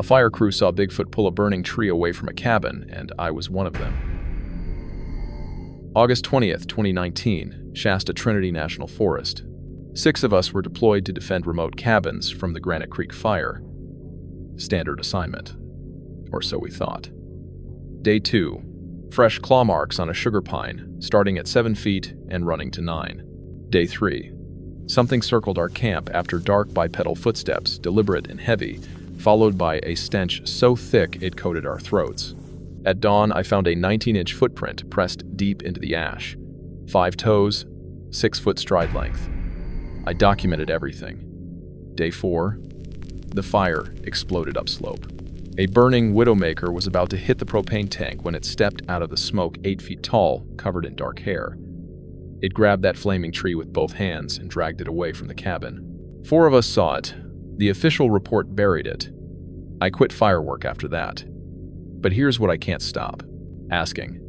fire crew saw Bigfoot pull a burning tree away from a cabin, and I was one of them. August 20th, 2019, Shasta Trinity National Forest. 6 of us were deployed to defend remote cabins from the Granite Creek fire. Standard assignment. Or so we thought. Day 2. Fresh claw marks on a sugar pine, starting at 7 feet and running to 9. Day 3. Something circled our camp after dark bipedal footsteps, deliberate and heavy, followed by a stench so thick it coated our throats. At dawn, I found a 19-inch footprint pressed deep into the ash. 5 toes, 6-foot stride length. I documented everything. Day 4. The fire exploded upslope. A burning widowmaker was about to hit the propane tank when it stepped out of the smoke 8 feet tall, covered in dark hair. It grabbed that flaming tree with both hands and dragged it away from the cabin. 4 of us saw it. The official report buried it. I quit firework after that. But here's what I can't stop asking.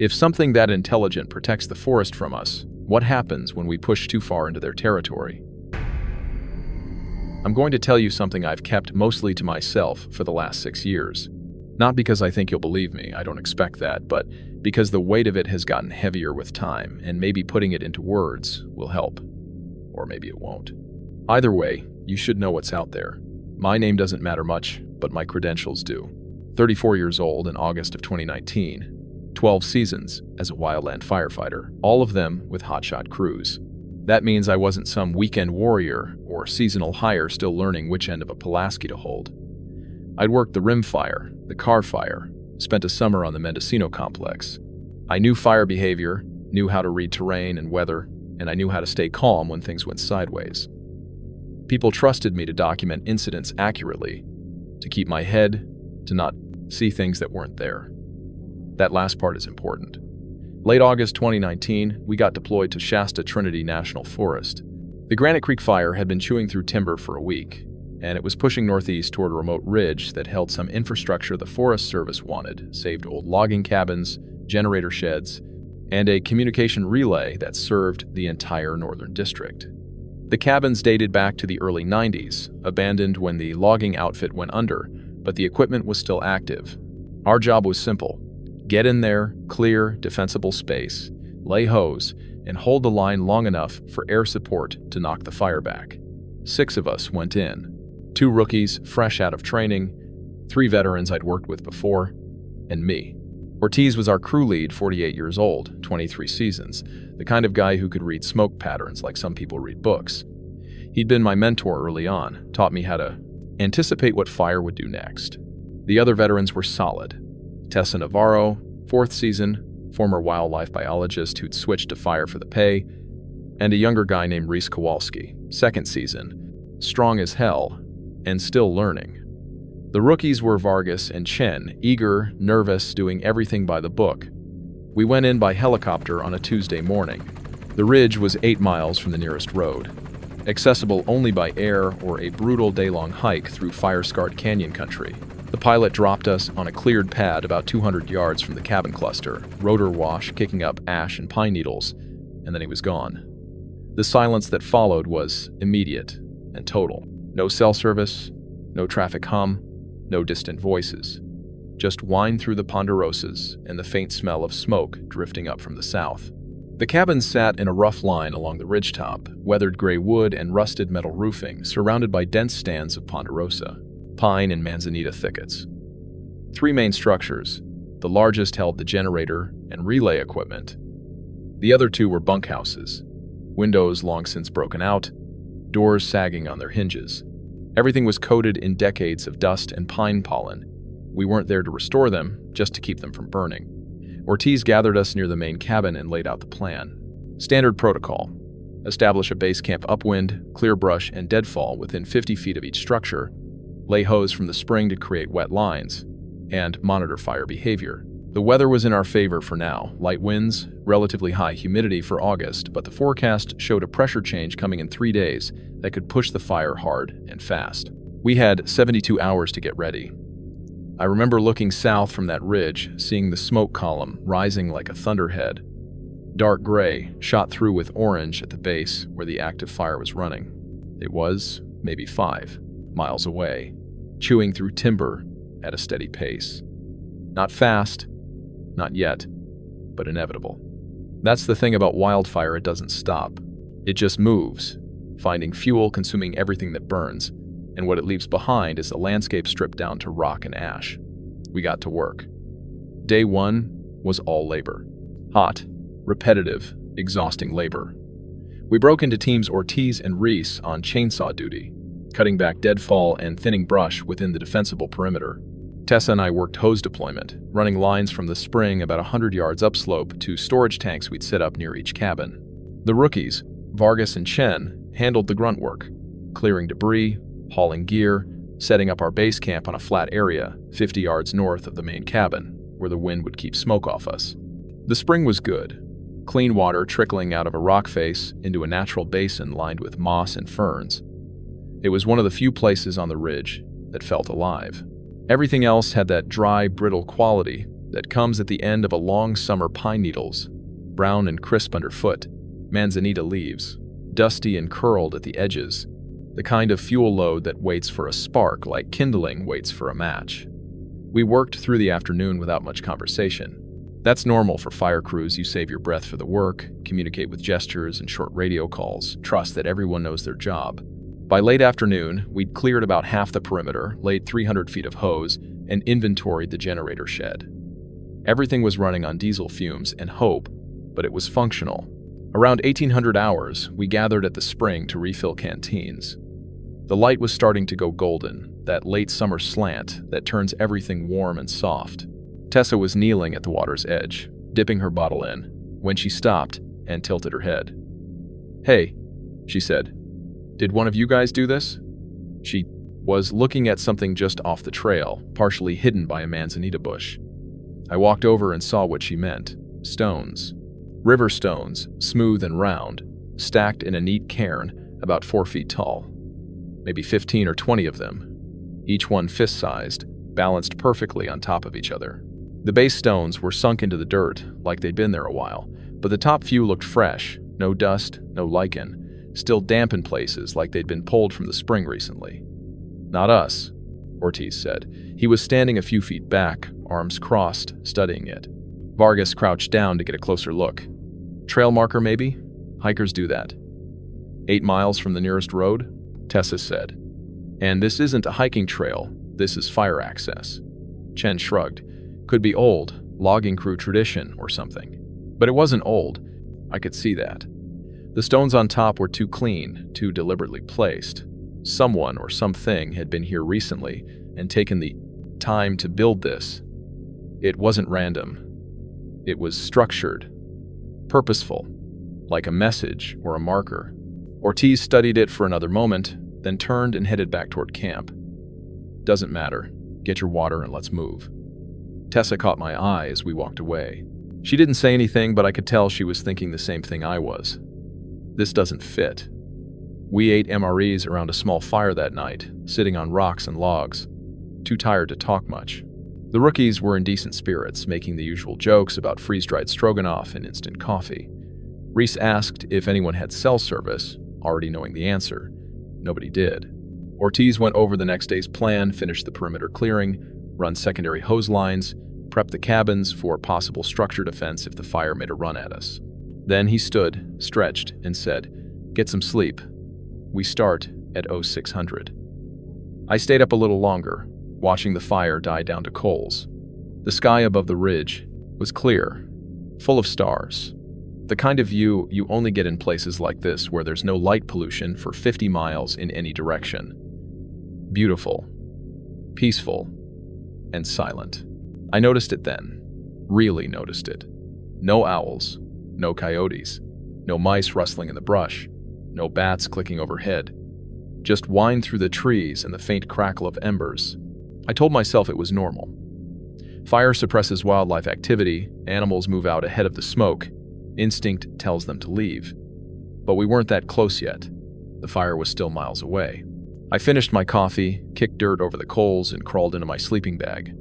If something that intelligent protects the forest from us, what happens when we push too far into their territory? I'm going to tell you something I've kept mostly to myself for the last 6 years. Not because I think you'll believe me, I don't expect that, but because the weight of it has gotten heavier with time, and maybe putting it into words will help. Or maybe it won't. Either way, you should know what's out there. My name doesn't matter much, but my credentials do. 34 years old in August of 2019. 12 seasons as a wildland firefighter, all of them with hotshot crews. That means I wasn't some weekend warrior or seasonal hire still learning which end of a Pulaski to hold. I'd worked the rim fire, the car fire, spent a summer on the Mendocino complex. I knew fire behavior, knew how to read terrain and weather, and I knew how to stay calm when things went sideways. People trusted me to document incidents accurately, to keep my head, to not see things that weren't there. That last part is important. Late August 2019, we got deployed to Shasta Trinity National Forest. The Granite Creek fire had been chewing through timber for a week, and it was pushing northeast toward a remote ridge that held some infrastructure the Forest Service wanted, saved old logging cabins, generator sheds, and a communication relay that served the entire northern district. The cabins dated back to the early 90s, abandoned when the logging outfit went under, but the equipment was still active. Our job was simple. Get in there, clear defensible space, lay hose, and hold the line long enough for air support to knock the fire back. 6 of us went in. 2 rookies, fresh out of training, 3 veterans I'd worked with before, and me. Ortiz was our crew lead, 48 years old, 23 seasons, the kind of guy who could read smoke patterns like some people read books. He'd been my mentor early on, taught me how to anticipate what fire would do next. The other veterans were solid. Tessa Navarro, 4th season, former wildlife biologist who'd switched to fire for the pay, and a younger guy named Reese Kowalski, 2nd season, strong as hell, and still learning. The rookies were Vargas and Chen, eager, nervous, doing everything by the book. We went in by helicopter on a Tuesday morning. The ridge was 8 miles from the nearest road, accessible only by air or a brutal day-long hike through fire-scarred canyon country. The pilot dropped us on a cleared pad about 200 yards from the cabin cluster, rotor wash kicking up ash and pine needles, and then he was gone. The silence that followed was immediate and total. No cell service, no traffic hum, no distant voices. Just whine through the ponderosas and the faint smell of smoke drifting up from the south. The cabins sat in a rough line along the ridgetop, weathered gray wood and rusted metal roofing, surrounded by dense stands of ponderosa, pine and manzanita thickets. 3 main structures. The largest held the generator and relay equipment. The other 2 were bunkhouses, windows long since broken out, doors sagging on their hinges. Everything was coated in decades of dust and pine pollen. We weren't there to restore them, just to keep them from burning. Ortiz gathered us near the main cabin and laid out the plan. Standard protocol. Establish a base camp upwind, clear brush, and deadfall within 50 feet of each structure, lay hose from the spring to create wet lines, and monitor fire behavior. The weather was in our favor for now. Light winds, relatively high humidity for August, but the forecast showed a pressure change coming in 3 days that could push the fire hard and fast. We had 72 hours to get ready. I remember looking south from that ridge, seeing the smoke column rising like a thunderhead. Dark gray, shot through with orange at the base where the active fire was running. It was maybe 5 miles away. chewing through timber at a steady pace. Not fast, not yet, but inevitable. That's the thing about wildfire, it doesn't stop. It just moves, finding fuel, consuming everything that burns, and what it leaves behind is a landscape stripped down to rock and ash. We got to work. Day one was all labor. Hot, repetitive, exhausting labor. We broke into teams Ortiz and Reese on chainsaw duty, cutting back deadfall and thinning brush within the defensible perimeter. Tessa and I worked hose deployment, running lines from the spring about 100 yards upslope to storage tanks we'd set up near each cabin. The rookies, Vargas and Chen, handled the grunt work, clearing debris, hauling gear, setting up our base camp on a flat area 50 yards north of the main cabin, where the wind would keep smoke off us. The spring was good. Clean water trickling out of a rock face into a natural basin lined with moss and ferns. It was one of the few places on the ridge that felt alive. Everything else had that dry, brittle quality that comes at the end of a long summer. Pine needles, brown and crisp underfoot, manzanita leaves, dusty and curled at the edges, the kind of fuel load that waits for a spark like kindling waits for a match. We worked through the afternoon without much conversation. That's normal for fire crews. You save your breath for the work, communicate with gestures and short radio calls, trust that everyone knows their job. By late afternoon, we'd cleared about half the perimeter, laid 300 feet of hose, and inventoried the generator shed. Everything was running on diesel fumes and hope, but it was functional. Around 1800 hours, we gathered at the spring to refill canteens. The light was starting to go golden, that late summer slant that turns everything warm and soft. Tessa was kneeling at the water's edge, dipping her bottle in, when she stopped and tilted her head. "Hey," she said. "Did one of you guys do this?" She was looking at something just off the trail, partially hidden by a manzanita bush. I walked over and saw what she meant. Stones. River stones, smooth and round, stacked in a neat cairn about 4 feet tall. Maybe 15 or 20 of them, each one fist-sized, balanced perfectly on top of each other. The base stones were sunk into the dirt like they'd been there a while, but the top few looked fresh, no dust, no lichen, still damp in places like they'd been pulled from the spring recently. "Not us," Ortiz said. He was standing a few feet back, arms crossed, studying it. Vargas crouched down to get a closer look. "Trail marker, maybe? Hikers do that." 8 miles from the nearest road, Tessa said. "And this isn't a hiking trail, this is fire access." Chen shrugged. "Could be old, logging crew tradition or something." But it wasn't old. I could see that. The stones on top were too clean, too deliberately placed. Someone or something had been here recently and taken the time to build this. It wasn't random. It was structured, purposeful, like a message or a marker. Ortiz studied it for another moment, then turned and headed back toward camp. "Doesn't matter. Get your water and let's move." Tessa caught my eye as we walked away. She didn't say anything, but I could tell she was thinking the same thing I was. This doesn't fit. We ate MREs around a small fire that night, sitting on rocks and logs, too tired to talk much. The rookies were in decent spirits, making the usual jokes about freeze-dried stroganoff and instant coffee. Reese asked if anyone had cell service, already knowing the answer. Nobody did. Ortiz went over the next day's plan, finished the perimeter clearing, run secondary hose lines, prep the cabins for possible structure defense if the fire made a run at us. Then he stood, stretched, and said, "Get some sleep. We start at 0600. I stayed up a little longer, watching the fire die down to coals. The sky above the ridge was clear, full of stars. The kind of view you only get in places like this where there's no light pollution for 50 miles in any direction. Beautiful, peaceful, and silent. I noticed it then, really noticed it. No owls, no coyotes, no mice rustling in the brush, no bats clicking overhead. Just whine through the trees and the faint crackle of embers. I told myself it was normal. Fire suppresses wildlife activity, animals move out ahead of the smoke, instinct tells them to leave. But we weren't that close yet. The fire was still miles away. I finished my coffee, kicked dirt over the coals, and crawled into my sleeping bag.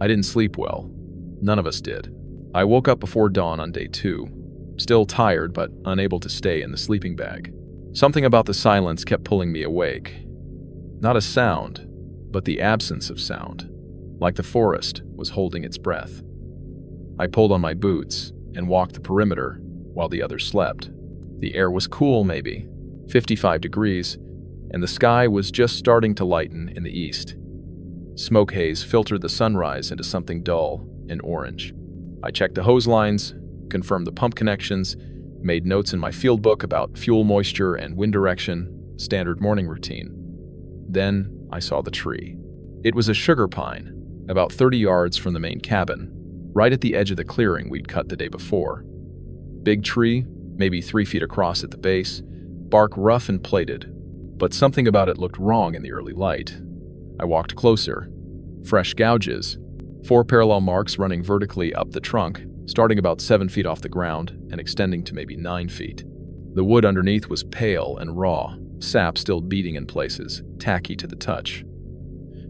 I didn't sleep well. None of us did. I woke up before dawn on day 2, still tired but unable to stay in the sleeping bag. Something about the silence kept pulling me awake. Not a sound, but the absence of sound, like the forest was holding its breath. I pulled on my boots and walked the perimeter while the others slept. The air was cool, maybe 55 degrees, and the sky was just starting to lighten in the east. Smoke haze filtered the sunrise into something dull and orange. I checked the hose lines, confirmed the pump connections, made notes in my field book about fuel moisture and wind direction, standard morning routine. Then I saw the tree. It was a sugar pine, about 30 yards from the main cabin, right at the edge of the clearing we'd cut the day before. Big tree, maybe 3 feet across at the base, bark rough and plated, but something about it looked wrong in the early light. I walked closer. Fresh gouges, 4 parallel marks running vertically up the trunk, starting about 7 feet off the ground and extending to maybe 9 feet. The wood underneath was pale and raw, sap still beating in places, tacky to the touch.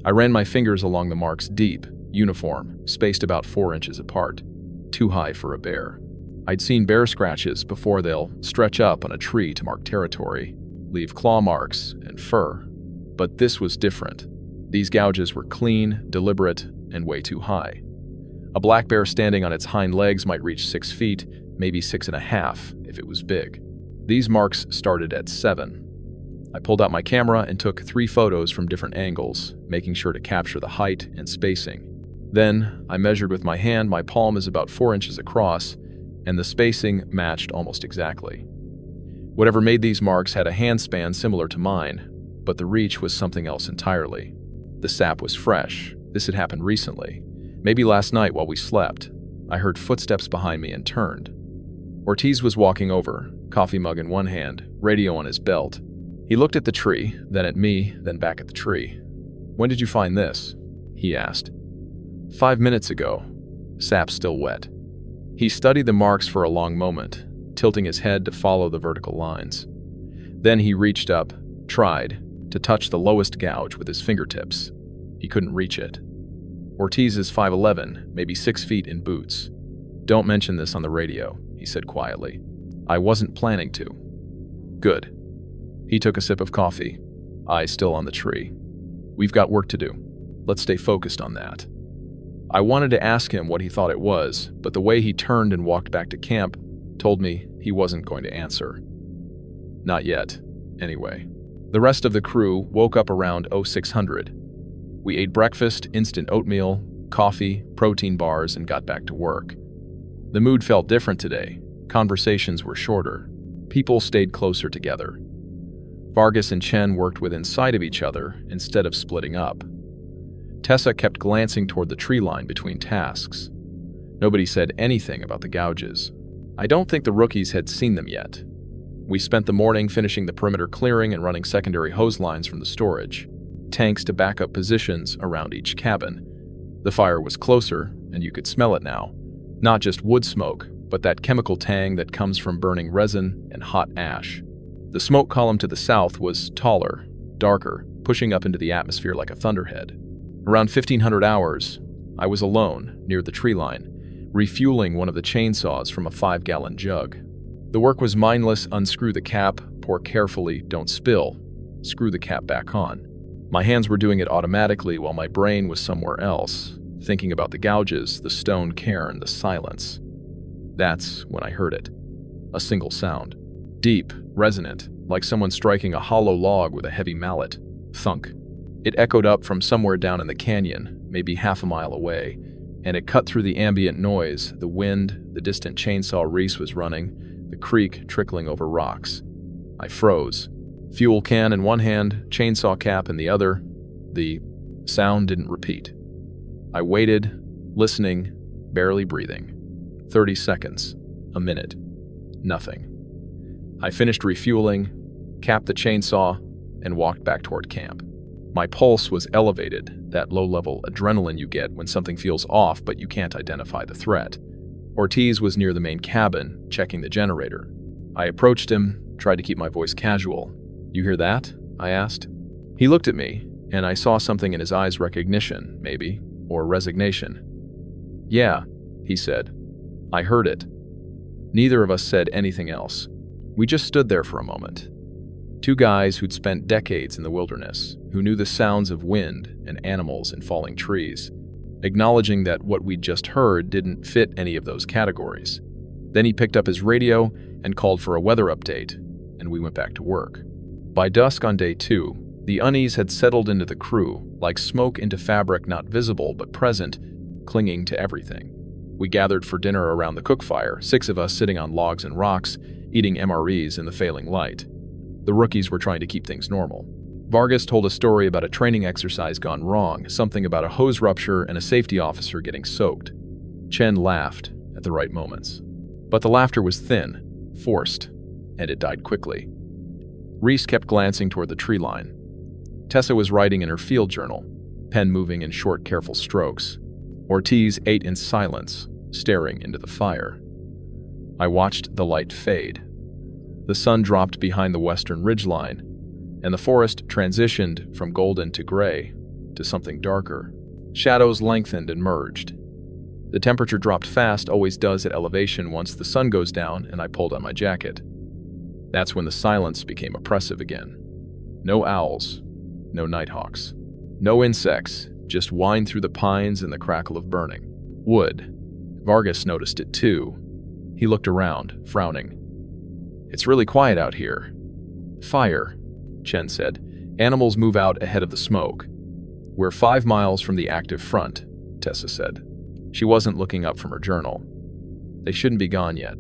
I ran my fingers along the marks deep, uniform, spaced about 4 inches apart, too high for a bear. I'd seen bear scratches before. They'll stretch up on a tree to mark territory, leave claw marks and fur. But this was different. These gouges were clean, deliberate, and way too high. A black bear standing on its hind legs might reach 6 feet, maybe 6.5 if it was big. These marks started at 7. I pulled out my camera and took 3 photos from different angles, making sure to capture the height and spacing. Then I measured with my hand. My palm is about 4 inches across, and the spacing matched almost exactly. Whatever made these marks had a hand span similar to mine, but the reach was something else entirely. The sap was fresh. This had happened recently. Maybe last night while we slept. I heard footsteps behind me and turned. Ortiz was walking over, coffee mug in one hand, radio on his belt. He looked at the tree, then at me, then back at the tree. "When did you find this?" he asked. 5 minutes ago. Sap still wet. He studied the marks for a long moment, tilting his head to follow the vertical lines. Then he reached up, tried, to touch the lowest gouge with his fingertips. He couldn't reach it. Ortiz is 5'11", maybe 6 feet in boots. "Don't mention this on the radio," he said quietly. "I wasn't planning to." "Good." He took a sip of coffee, eyes still on the tree. "We've got work to do. Let's stay focused on that." I wanted to ask him what he thought it was, but the way he turned and walked back to camp told me he wasn't going to answer. Not yet, anyway. The rest of the crew woke up around 0600. We ate breakfast, instant oatmeal, coffee, protein bars, and got back to work. The mood felt different today. Conversations were shorter. People stayed closer together. Vargas and Chen worked with inside of each other instead of splitting up. Tessa kept glancing toward the tree line between tasks. Nobody said anything about the gouges. I don't think the rookies had seen them yet. We spent the morning finishing the perimeter clearing and running secondary hose lines from the storage, tanks to backup positions around each cabin. The fire was closer, and you could smell it now. Not just wood smoke, but that chemical tang that comes from burning resin and hot ash. The smoke column to the south was taller, darker, pushing up into the atmosphere like a thunderhead. Around 1500 hours, I was alone near the tree line, refueling one of the chainsaws from a 5-gallon jug. The work was mindless. Unscrew the cap, pour carefully, don't spill, screw the cap back on. My hands were doing it automatically while my brain was somewhere else, thinking about the gouges, the stone cairn, the silence. That's when I heard it. A single sound. Deep, resonant, like someone striking a hollow log with a heavy mallet. Thunk. It echoed up from somewhere down in the canyon, maybe half a mile away, and it cut through the ambient noise, the wind, the distant chainsaw Reese was running, the creek trickling over rocks. I froze. Fuel can in one hand, chainsaw cap in the other. The sound didn't repeat. I waited, listening, barely breathing. 30 seconds. A minute. Nothing. I finished refueling, capped the chainsaw, and walked back toward camp. My pulse was elevated, that low-level adrenaline you get when something feels off but you can't identify the threat. Ortiz was near the main cabin, checking the generator. I approached him, tried to keep my voice casual. "You hear that?" I asked. He looked at me, and I saw something in his eyes, recognition, maybe, or resignation. "Yeah," he said. "I heard it." Neither of us said anything else. We just stood there for a moment. Two guys who'd spent decades in the wilderness, who knew the sounds of wind and animals and falling trees, acknowledging that what we'd just heard didn't fit any of those categories. Then he picked up his radio and called for a weather update, and we went back to work. By dusk on day 2, the unease had settled into the crew, like smoke into fabric not visible but present, clinging to everything. We gathered for dinner around the cook fire, 6 of us sitting on logs and rocks, eating MREs in the failing light. The rookies were trying to keep things normal. Vargas told a story about a training exercise gone wrong, something about a hose rupture and a safety officer getting soaked. Chen laughed at the right moments. But the laughter was thin, forced, and it died quickly. Reese kept glancing toward the tree line. Tessa was writing in her field journal, pen moving in short, careful strokes. Ortiz ate in silence, staring into the fire. I watched the light fade. The sun dropped behind the western ridgeline, and the forest transitioned from golden to gray to something darker. Shadows lengthened and merged. The temperature dropped fast, always does at elevation once the sun goes down, and I pulled on my jacket. That's when the silence became oppressive again. No owls, no nighthawks, no insects, just whine through the pines and the crackle of burning wood. Vargas noticed it too. He looked around, frowning. "It's really quiet out here." "Fire," Chen said. "Animals move out ahead of the smoke." "We're 5 miles from the active front," Tessa said. She wasn't looking up from her journal. "They shouldn't be gone yet."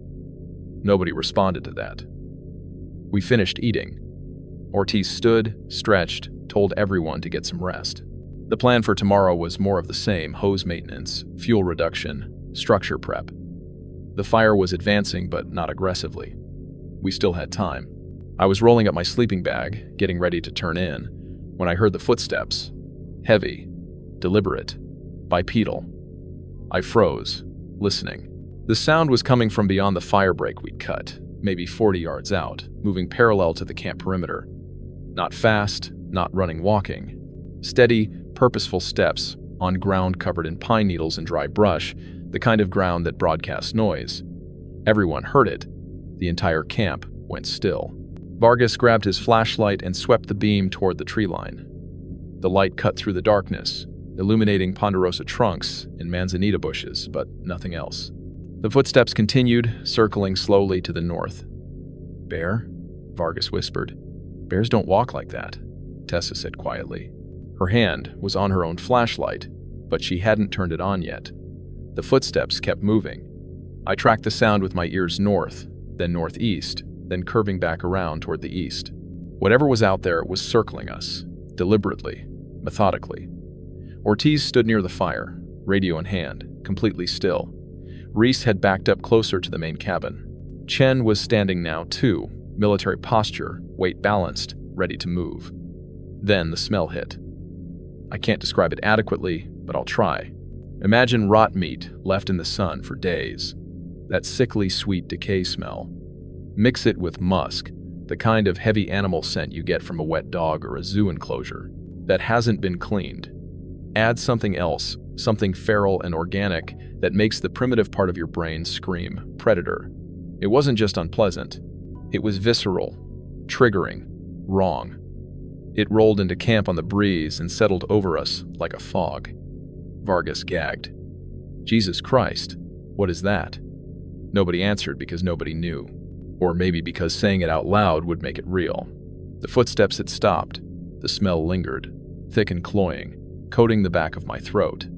Nobody responded to that. We finished eating. Ortiz stood, stretched, told everyone to get some rest. The plan for tomorrow was more of the same: hose maintenance, fuel reduction, structure prep. The fire was advancing, but not aggressively. We still had time. I was rolling up my sleeping bag, getting ready to turn in, when I heard the footsteps. Heavy, deliberate, bipedal. I froze, listening. The sound was coming from beyond the fire break we'd cut, maybe 40 yards out, moving parallel to the camp perimeter. Not fast, not running, walking. Steady, purposeful steps on ground covered in pine needles and dry brush, the kind of ground that broadcasts noise. Everyone heard it. The entire camp went still. Vargas grabbed his flashlight and swept the beam toward the tree line. The light cut through the darkness, illuminating ponderosa trunks and manzanita bushes, but nothing else. The footsteps continued, circling slowly to the north. "Bear?" Vargas whispered. "Bears don't walk like that," Tessa said quietly. Her hand was on her own flashlight, but she hadn't turned it on yet. The footsteps kept moving. I tracked the sound with my ears north, then northeast, then curving back around toward the east. Whatever was out there was circling us, deliberately, methodically. Ortiz stood near the fire, radio in hand, completely still. Reese had backed up closer to the main cabin. Chen was standing now too, military posture, weight balanced, ready to move. Then the smell hit. I can't describe it adequately, but I'll try. Imagine rot meat left in the sun for days. That sickly sweet decay smell. Mix it with musk, the kind of heavy animal scent you get from a wet dog or a zoo enclosure that hasn't been cleaned. Add something else, something feral and organic that makes the primitive part of your brain scream, predator. It wasn't just unpleasant. It was visceral, triggering, wrong. It rolled into camp on the breeze and settled over us like a fog. Vargas gagged. "Jesus Christ, what is that?" Nobody answered because nobody knew. Or maybe because saying it out loud would make it real. The footsteps had stopped. The smell lingered, thick and cloying, coating the back of my throat.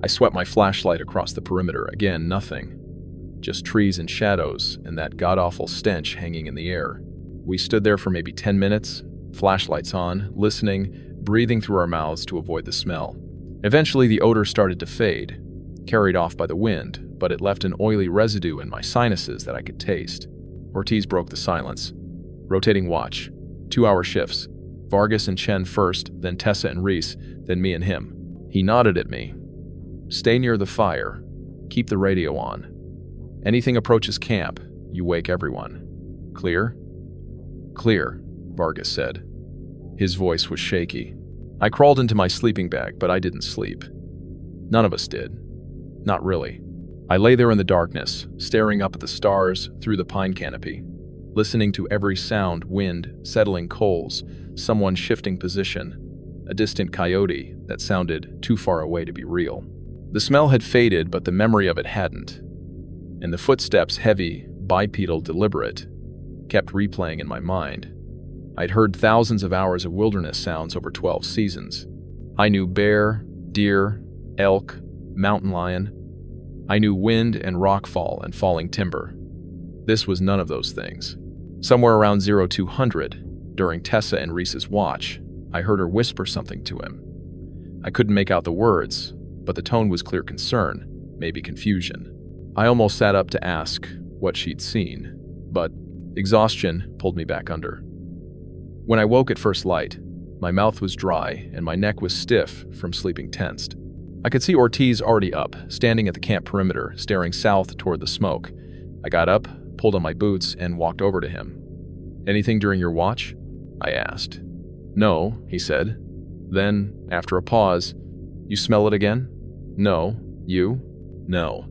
I swept my flashlight across the perimeter. Again, nothing. Just trees and shadows, and that god-awful stench hanging in the air. We stood there for maybe 10 minutes, flashlights on, listening, breathing through our mouths to avoid the smell. Eventually, the odor started to fade, carried off by the wind, but it left an oily residue in my sinuses that I could taste. Ortiz broke the silence. Rotating watch. 2-hour shifts. Vargas and Chen first, then Tessa and Reese, then me and him. He nodded at me. "Stay near the fire. Keep the radio on. Anything approaches camp, you wake everyone. Clear?" "Clear," Vargas said. His voice was shaky. I crawled into my sleeping bag, but I didn't sleep. None of us did. Not really. I lay there in the darkness, staring up at the stars through the pine canopy, listening to every sound: wind, settling coals, someone shifting position. a distant coyote that sounded too far away to be real. The smell had faded, but the memory of it hadn't. And the footsteps, heavy, bipedal, deliberate, kept replaying in my mind. I'd heard thousands of hours of wilderness sounds over 12 seasons. I knew bear, deer, elk, mountain lion. I knew wind and rockfall and falling timber. This was none of those things. Somewhere around 0200, during Tessa and Reese's watch, I heard her whisper something to him. I couldn't make out the words, but the tone was clear concern, maybe confusion. I almost sat up to ask what she'd seen, but exhaustion pulled me back under. When I woke at first light, my mouth was dry and my neck was stiff from sleeping tensed. I could see Ortiz already up, standing at the camp perimeter, staring south toward the smoke. I got up, pulled on my boots, and walked over to him. "Anything during your watch?" I asked. "No," he said. Then, after a pause, "You smell it again?" "No." "You?" "No."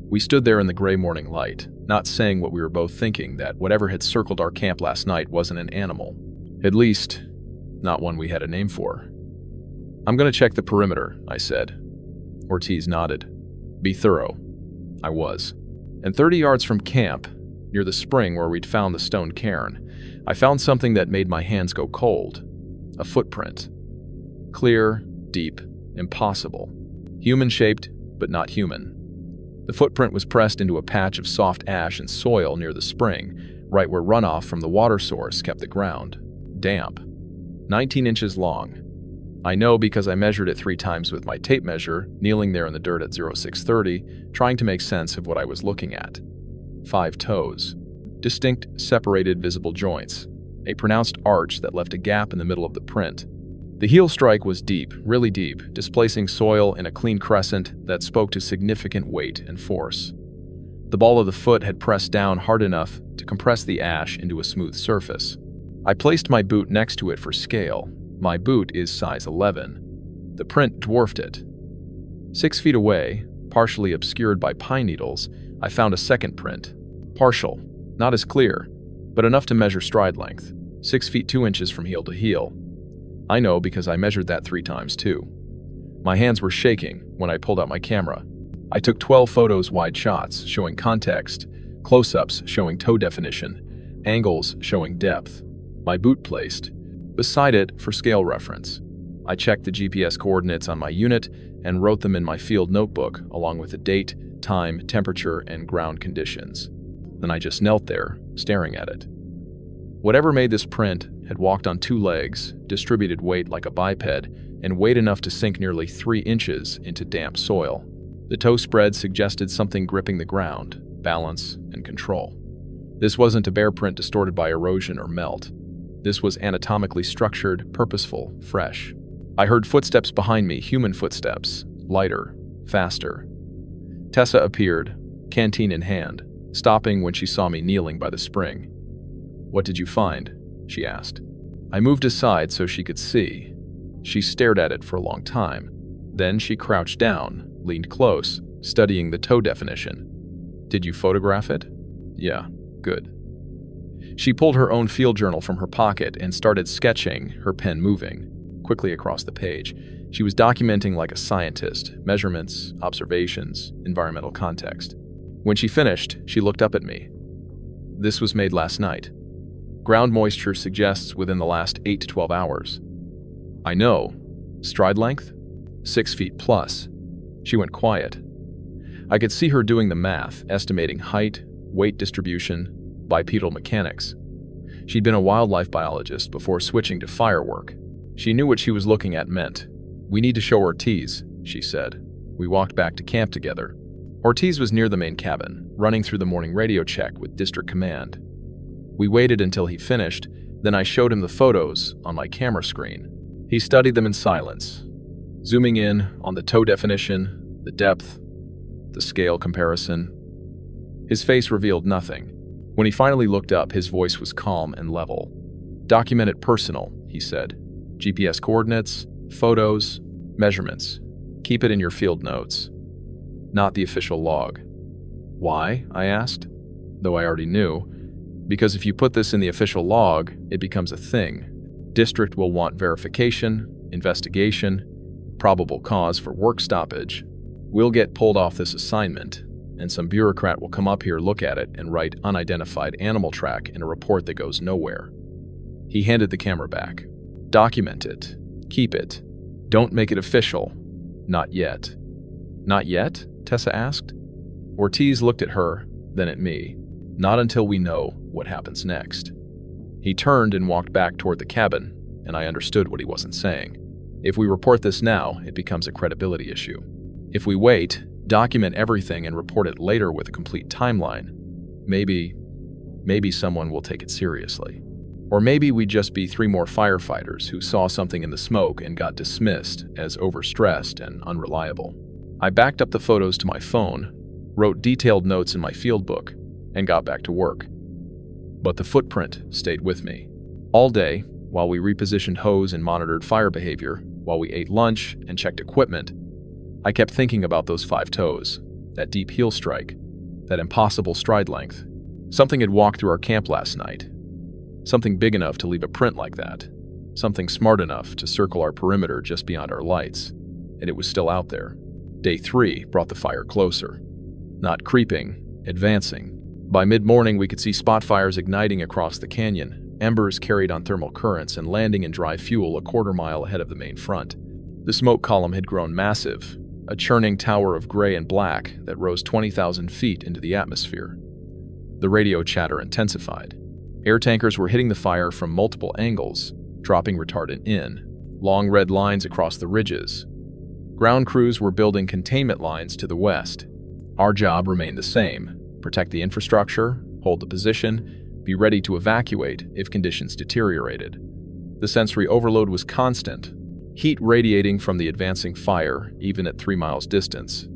We stood there in the gray morning light, not saying what we were both thinking, that whatever had circled our camp last night wasn't an animal. At least, not one we had a name for. "I'm going to check the perimeter," I said. Ortiz nodded. "Be thorough." I was. And 30 yards from camp, near the spring where we'd found the stone cairn, I found something that made my hands go cold. A footprint. Clear, deep, impossible. Human-shaped, but not human. The footprint was pressed into a patch of soft ash and soil near the spring, right where runoff from the water source kept the ground damp. 19 inches long. I know because I measured it 3 times with my tape measure, kneeling there in the dirt at 0630, trying to make sense of what I was looking at. 5 toes. Distinct, separated, visible joints. A pronounced arch that left a gap in the middle of the print. The heel strike was deep, really deep, displacing soil in a clean crescent that spoke to significant weight and force. The ball of the foot had pressed down hard enough to compress the ash into a smooth surface. I placed my boot next to it for scale. My boot is size 11. The print dwarfed it. 6 feet away, partially obscured by pine needles, I found a second print. Partial, not as clear, but enough to measure stride length. 6 feet 2 inches from heel to heel. I know because I measured that 3 times too. My hands were shaking when I pulled out my camera. I took 12 photos, wide shots, showing context, close-ups showing toe definition, angles showing depth. My boot placed. Beside it, for scale reference, I checked the GPS coordinates on my unit and wrote them in my field notebook, along with the date, time, temperature, and ground conditions. Then I just knelt there, staring at it. Whatever made this print had walked on 2 legs, distributed weight like a biped, and weight enough to sink nearly 3 inches into damp soil. The toe spread suggested something gripping the ground, balance, and control. This wasn't a bear print distorted by erosion or melt. This was anatomically structured, purposeful, fresh. I heard footsteps behind me, human footsteps, lighter, faster. Tessa appeared, canteen in hand, stopping when she saw me kneeling by the spring. "What did you find?" she asked. I moved aside so she could see. She stared at it for a long time. Then she crouched down, leaned close, studying the toe definition. "Did you photograph it?" "Yeah, good." She pulled her own field journal from her pocket and started sketching, her pen moving, quickly across the page. She was documenting like a scientist, measurements, observations, environmental context. When she finished, she looked up at me. "This was made last night. Ground moisture suggests within the last 8 to 12 hours. "I know. Stride length? 6 feet plus." She went quiet. I could see her doing the math, estimating height, weight distribution, bipedal mechanics. She'd been a wildlife biologist before switching to firework. She knew what she was looking at meant. "We need to show Ortiz," she said. We walked back to camp together. Ortiz was near the main cabin, running through the morning radio check with District Command. We waited until he finished, then I showed him the photos on my camera screen. He studied them in silence, zooming in on the toe definition, the depth, the scale comparison. His face revealed nothing. When he finally looked up, his voice was calm and level. "Document it personal," he said. "GPS coordinates, photos, measurements. Keep it in your field notes. Not the official log." "Why?" I asked, though I already knew. "Because if you put this in the official log, it becomes a thing. District will want verification, investigation, probable cause for work stoppage. We'll get pulled off this assignment, and some bureaucrat will come up here, look at it, and write unidentified animal track in a report that goes nowhere. He handed the camera back. Document it. Keep it. Don't make it official. Not yet. Not yet? Tessa asked. Ortiz looked at her, then at me. Not until we know what happens next. He turned and walked back toward the cabin, and I understood what he wasn't saying. If we report this now, it becomes a credibility issue. If we wait, document everything and report it later with a complete timeline, maybe someone will take it seriously. Or maybe we'd just be 3 more firefighters who saw something in the smoke and got dismissed as overstressed and unreliable. I backed up the photos to my phone, wrote detailed notes in my field book, and got back to work. But the footprint stayed with me. All day, while we repositioned hose and monitored fire behavior, while we ate lunch and checked equipment, I kept thinking about those 5 toes, that deep heel strike, that impossible stride length. Something had walked through our camp last night. Something big enough to leave a print like that. Something smart enough to circle our perimeter just beyond our lights. And it was still out there. Day 3 brought the fire closer. Not creeping, advancing. By mid-morning, we could see spot fires igniting across the canyon, embers carried on thermal currents and landing in dry fuel a quarter mile ahead of the main front. The smoke column had grown massive, a churning tower of gray and black that rose 20,000 feet into the atmosphere. The radio chatter intensified. Air tankers were hitting the fire from multiple angles, dropping retardant in, long red lines across the ridges. Ground crews were building containment lines to the west. Our job remained the same: protect the infrastructure, hold the position, be ready to evacuate if conditions deteriorated. The sensory overload was constant, heat radiating from the advancing fire even at 3 miles distance.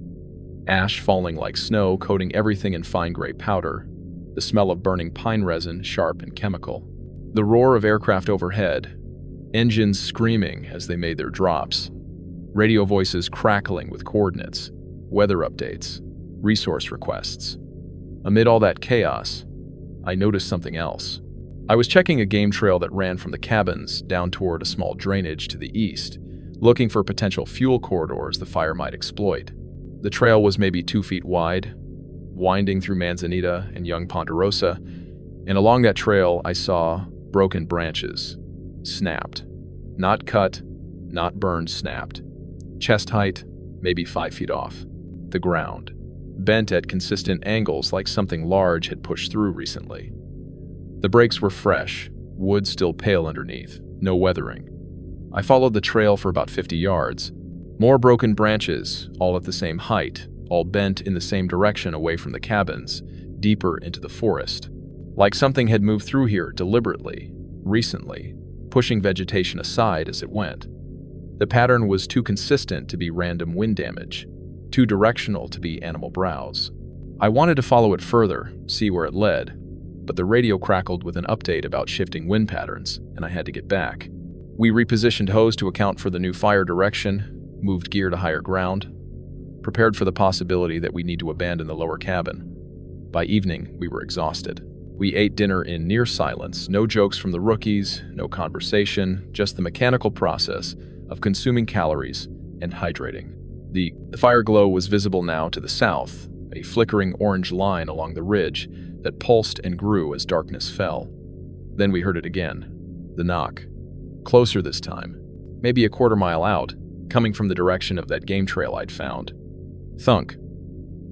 Ash falling like snow, coating everything in fine gray powder. The smell of burning pine resin, sharp and chemical. The roar of aircraft overhead, engines screaming as they made their drops. Radio voices crackling with coordinates, weather updates, resource requests. Amid all that chaos, I noticed something else. I was checking a game trail that ran from the cabins down toward a small drainage to the east, looking for potential fuel corridors the fire might exploit. The trail was maybe 2 feet wide, winding through Manzanita and Young Ponderosa, and along that trail I saw broken branches, snapped. Not cut, not burned, snapped. Chest height, maybe 5 feet off. The ground, bent at consistent angles like something large had pushed through recently. The breaks were fresh, wood still pale underneath, no weathering. I followed the trail for about 50 yards. More broken branches, all at the same height, all bent in the same direction away from the cabins, deeper into the forest. Like something had moved through here deliberately, recently, pushing vegetation aside as it went. The pattern was too consistent to be random wind damage, too directional to be animal browse. I wanted to follow it further, see where it led, but the radio crackled with an update about shifting wind patterns, and I had to get back. We repositioned hose to account for the new fire direction, moved gear to higher ground, prepared for the possibility that we'd need to abandon the lower cabin. By evening, we were exhausted. We ate dinner in near silence, no jokes from the rookies, no conversation, just the mechanical process of consuming calories and hydrating. The fire glow was visible now to the south, a flickering orange line along the ridge that pulsed and grew as darkness fell. Then we heard it again, the knock. Closer this time, maybe a quarter mile out, coming from the direction of that game trail I'd found. Thunk.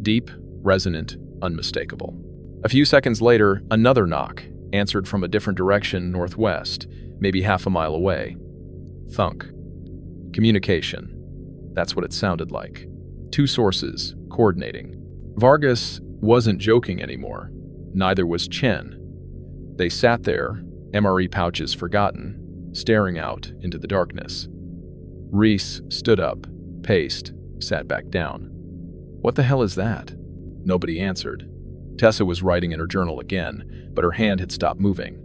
Deep, resonant, unmistakable. A few seconds later, another knock, answered from a different direction northwest, maybe half a mile away. Thunk. Communication. That's what it sounded like. 2 sources, coordinating. Vargas wasn't joking anymore. Neither was Chen. They sat there, MRE pouches forgotten, staring out into the darkness. Reese stood up, paced, sat back down. What the hell is that? Nobody answered. Tessa was writing in her journal again, but her hand had stopped moving.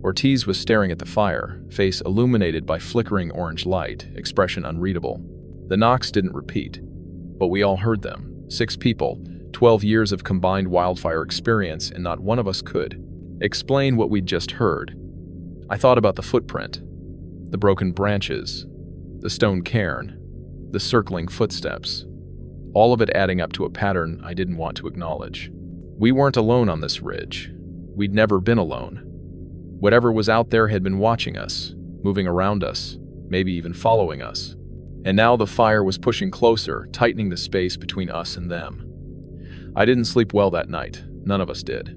Ortiz was staring at the fire, face illuminated by flickering orange light, expression unreadable. The knocks didn't repeat, but we all heard them. 6 people, 12 years of combined wildfire experience, and not one of us could explain what we'd just heard. I thought about the footprint, the broken branches, the stone cairn, the circling footsteps, all of it adding up to a pattern I didn't want to acknowledge. We weren't alone on this ridge. We'd never been alone. Whatever was out there had been watching us, moving around us, maybe even following us. And now the fire was pushing closer, tightening the space between us and them. I didn't sleep well that night. None of us did.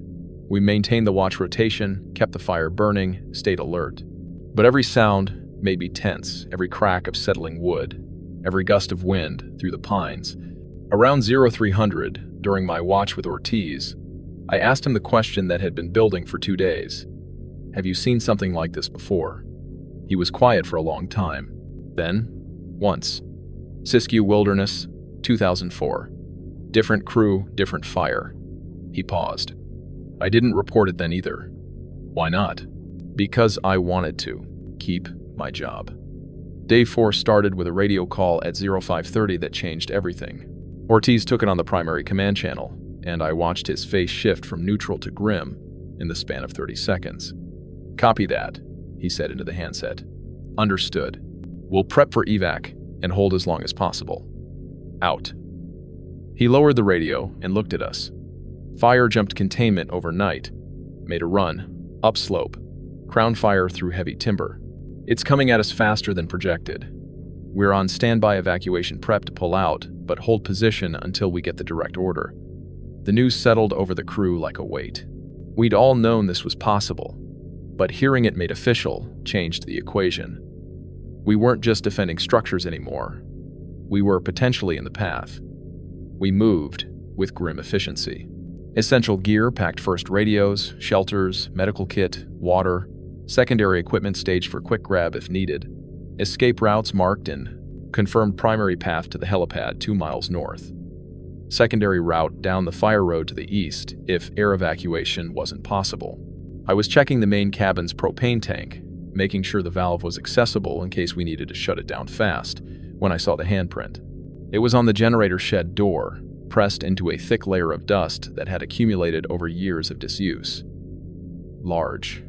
We maintained the watch rotation, kept the fire burning, stayed alert. But every sound made me tense, every crack of settling wood, every gust of wind through the pines. Around 0300, during my watch with Ortiz, I asked him the question that had been building for 2 days. Have you seen something like this before? He was quiet for a long time. Then, once. Siskiyou Wilderness, 2004. Different crew, different fire. He paused. I didn't report it then either. Why not? Because I wanted to keep my job. Day 4 started with a radio call at 0530 that changed everything. Ortiz took it on the primary command channel, and I watched his face shift from neutral to grim in the span of 30 seconds. Copy that, he said into the handset. Understood. We'll prep for evac and hold as long as possible. Out. He lowered the radio and looked at us. Fire jumped containment overnight, made a run, upslope, crown fire through heavy timber. It's coming at us faster than projected. We're on standby evacuation prep to pull out, but hold position until we get the direct order. The news settled over the crew like a weight. We'd all known this was possible, but hearing it made official changed the equation. We weren't just defending structures anymore. We were potentially in the path. We moved with grim efficiency. Essential gear packed first: radios, shelters, medical kit, water, secondary equipment staged for quick grab if needed, escape routes marked and confirmed: primary path to the helipad 2 miles north, secondary route down the fire road to the east if air evacuation wasn't possible. I was checking the main cabin's propane tank, making sure the valve was accessible in case we needed to shut it down fast, when I saw the handprint. It was on the generator shed door, pressed into a thick layer of dust that had accumulated over years of disuse. Large.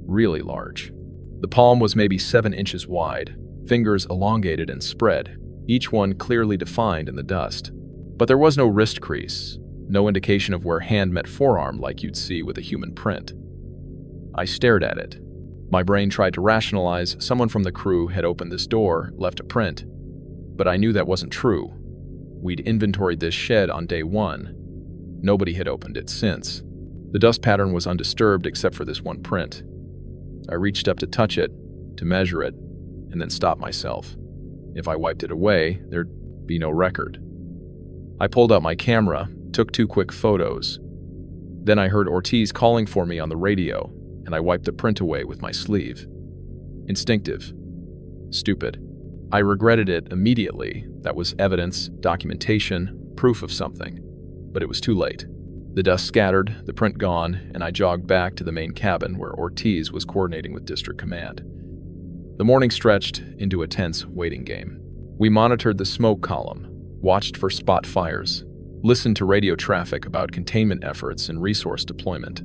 Really large. The palm was maybe 7 inches wide, fingers elongated and spread, each one clearly defined in the dust. But there was no wrist crease, no indication of where hand met forearm like you'd see with a human print. I stared at it. My brain tried to rationalize someone from the crew had opened this door, left a print. But I knew that wasn't true. We'd inventoried this shed on day 1. Nobody had opened it since. The dust pattern was undisturbed except for this one print. I reached up to touch it, to measure it, and then stopped myself. If I wiped it away, there'd be no record. I pulled out my camera, took 2 quick photos. Then I heard Ortiz calling for me on the radio, and I wiped the print away with my sleeve. Instinctive. Stupid. I regretted it immediately. That was evidence, documentation, proof of something. But it was too late. The dust scattered, the print gone, and I jogged back to the main cabin where Ortiz was coordinating with District Command. The morning stretched into a tense waiting game. We monitored the smoke column, watched for spot fires, listened to radio traffic about containment efforts and resource deployment.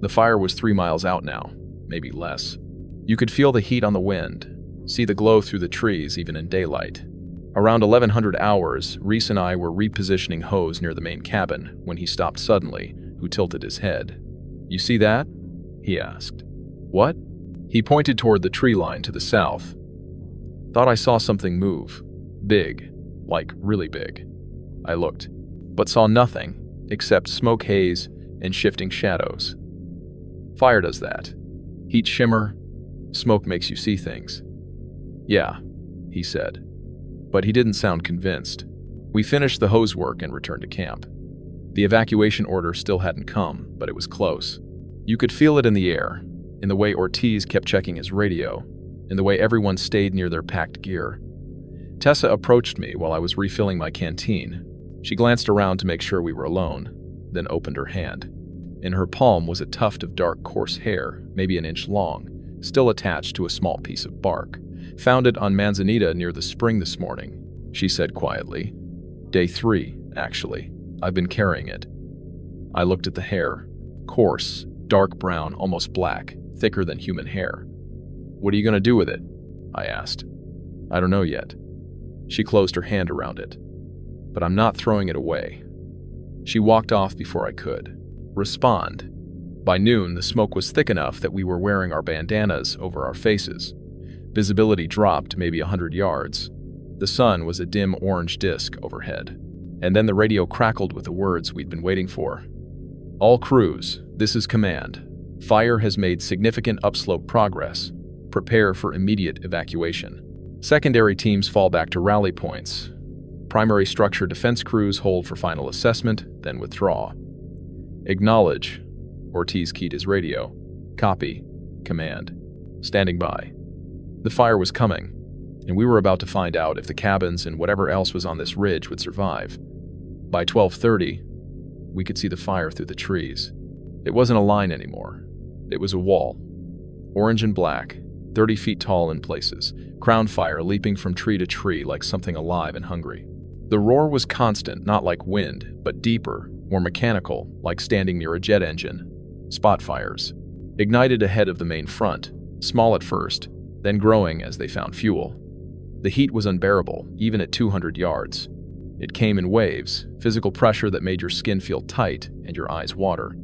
The fire was 3 miles out now, maybe less. You could feel the heat on the wind, see the glow through the trees even in daylight. Around 1100 hours, Reese and I were repositioning hose near the main cabin when he stopped suddenly, who tilted his head. "You see that?" he asked. "What?" He pointed toward the tree line to the south. "Thought I saw something move. Big. Like really big." I looked, but saw nothing except smoke haze and shifting shadows. Fire does that. Heat shimmer, smoke makes you see things. "Yeah," he said. But he didn't sound convinced. We finished the hose work and returned to camp. The evacuation order still hadn't come, but it was close. You could feel it in the air, in the way Ortiz kept checking his radio, in the way everyone stayed near their packed gear. Tessa approached me while I was refilling my canteen. She glanced around to make sure we were alone, then opened her hand. In her palm was a tuft of dark, coarse hair, maybe 1 inch long, still attached to a small piece of bark. "Found it on Manzanita near the spring this morning," she said quietly. "Day 3, actually. I've been carrying it." I looked at the hair. Coarse, dark brown, almost black, thicker than human hair. "What are you going to do with it?" I asked. I don't know yet. She closed her hand around it. But I'm not throwing it away. She walked off before I could respond. By noon, the smoke was thick enough that we were wearing our bandanas over our faces. Visibility dropped maybe 100 yards. The sun was a dim orange disk overhead. And then the radio crackled with the words we'd been waiting for. All crews, this is command. Fire has made significant upslope progress. Prepare for immediate evacuation. Secondary teams fall back to rally points. Primary structure defense crews hold for final assessment, then withdraw. Acknowledge. Ortiz keyed his radio. Copy. Command. Standing by. The fire was coming, and we were about to find out if the cabins and whatever else was on this ridge would survive. By 12:30, we could see the fire through the trees. It wasn't a line anymore. It was a wall. Orange and black, 30 feet tall in places, crown fire leaping from tree to tree like something alive and hungry. The roar was constant, not like wind, but deeper, more mechanical, like standing near a jet engine. Spot fires. Ignited ahead of the main front, small at first, then growing as they found fuel. The heat was unbearable, even at 200 yards. It came in waves, physical pressure that made your skin feel tight and your eyes water.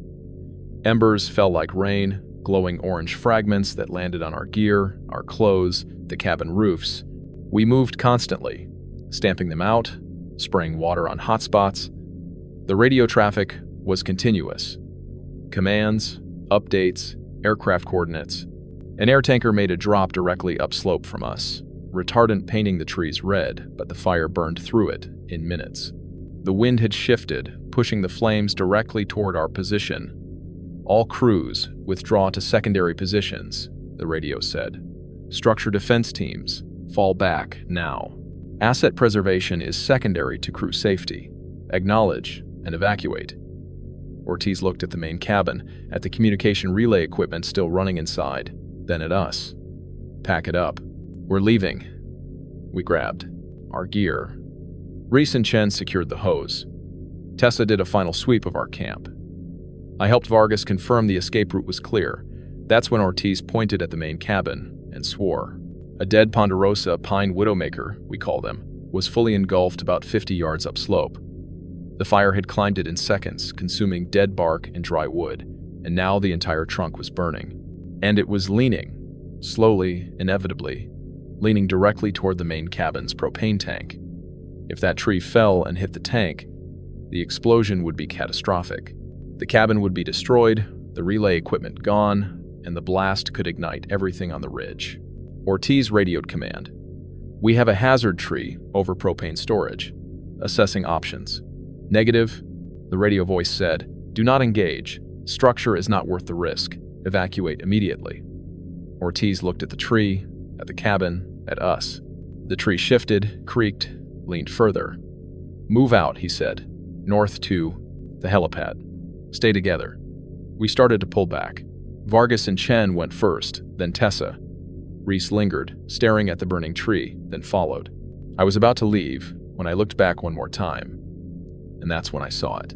Embers fell like rain, glowing orange fragments that landed on our gear, our clothes, the cabin roofs. We moved constantly, stamping them out, spraying water on hotspots. The radio traffic was continuous. Commands, updates, aircraft coordinates. An air tanker made a drop directly upslope from us, retardant painting the trees red, but the fire burned through it in minutes. The wind had shifted, pushing the flames directly toward our position. All crews withdraw to secondary positions, the radio said. Structure defense teams, fall back now. Asset preservation is secondary to crew safety. Acknowledge and evacuate. Ortiz looked at the main cabin, at the communication relay equipment still running inside, then at us. Pack it up. We're leaving. We grabbed our gear. Reese and Chen secured the hose. Tessa did a final sweep of our camp. I helped Vargas confirm the escape route was clear. That's when Ortiz pointed at the main cabin and swore. A dead ponderosa pine widowmaker, we call them, was fully engulfed about 50 yards upslope. The fire had climbed it in seconds, consuming dead bark and dry wood, and now the entire trunk was burning. And it was leaning, slowly, inevitably, leaning directly toward the main cabin's propane tank. If that tree fell and hit the tank, the explosion would be catastrophic. The cabin would be destroyed, the relay equipment gone, and the blast could ignite everything on the ridge. Ortiz radioed command. We have a hazard tree over propane storage. Assessing options. Negative, the radio voice said. Do not engage. Structure is not worth the risk. Evacuate immediately. Ortiz looked at the tree, at the cabin, at us. The tree shifted, creaked, leaned further. Move out, he said. North to the helipad. Stay together. We started to pull back. Vargas and Chen went first, then Tessa. Reese lingered, staring at the burning tree, then followed. I was about to leave when I looked back one more time, and that's when I saw it.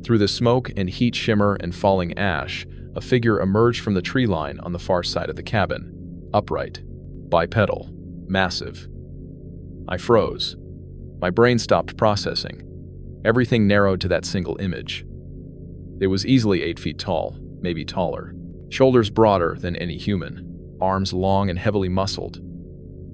Through the smoke and heat shimmer and falling ash, a figure emerged from the tree line on the far side of the cabin, upright, bipedal, massive. I froze. My brain stopped processing. Everything narrowed to that single image. It was easily 8 feet tall, maybe taller, shoulders broader than any human, arms long and heavily muscled,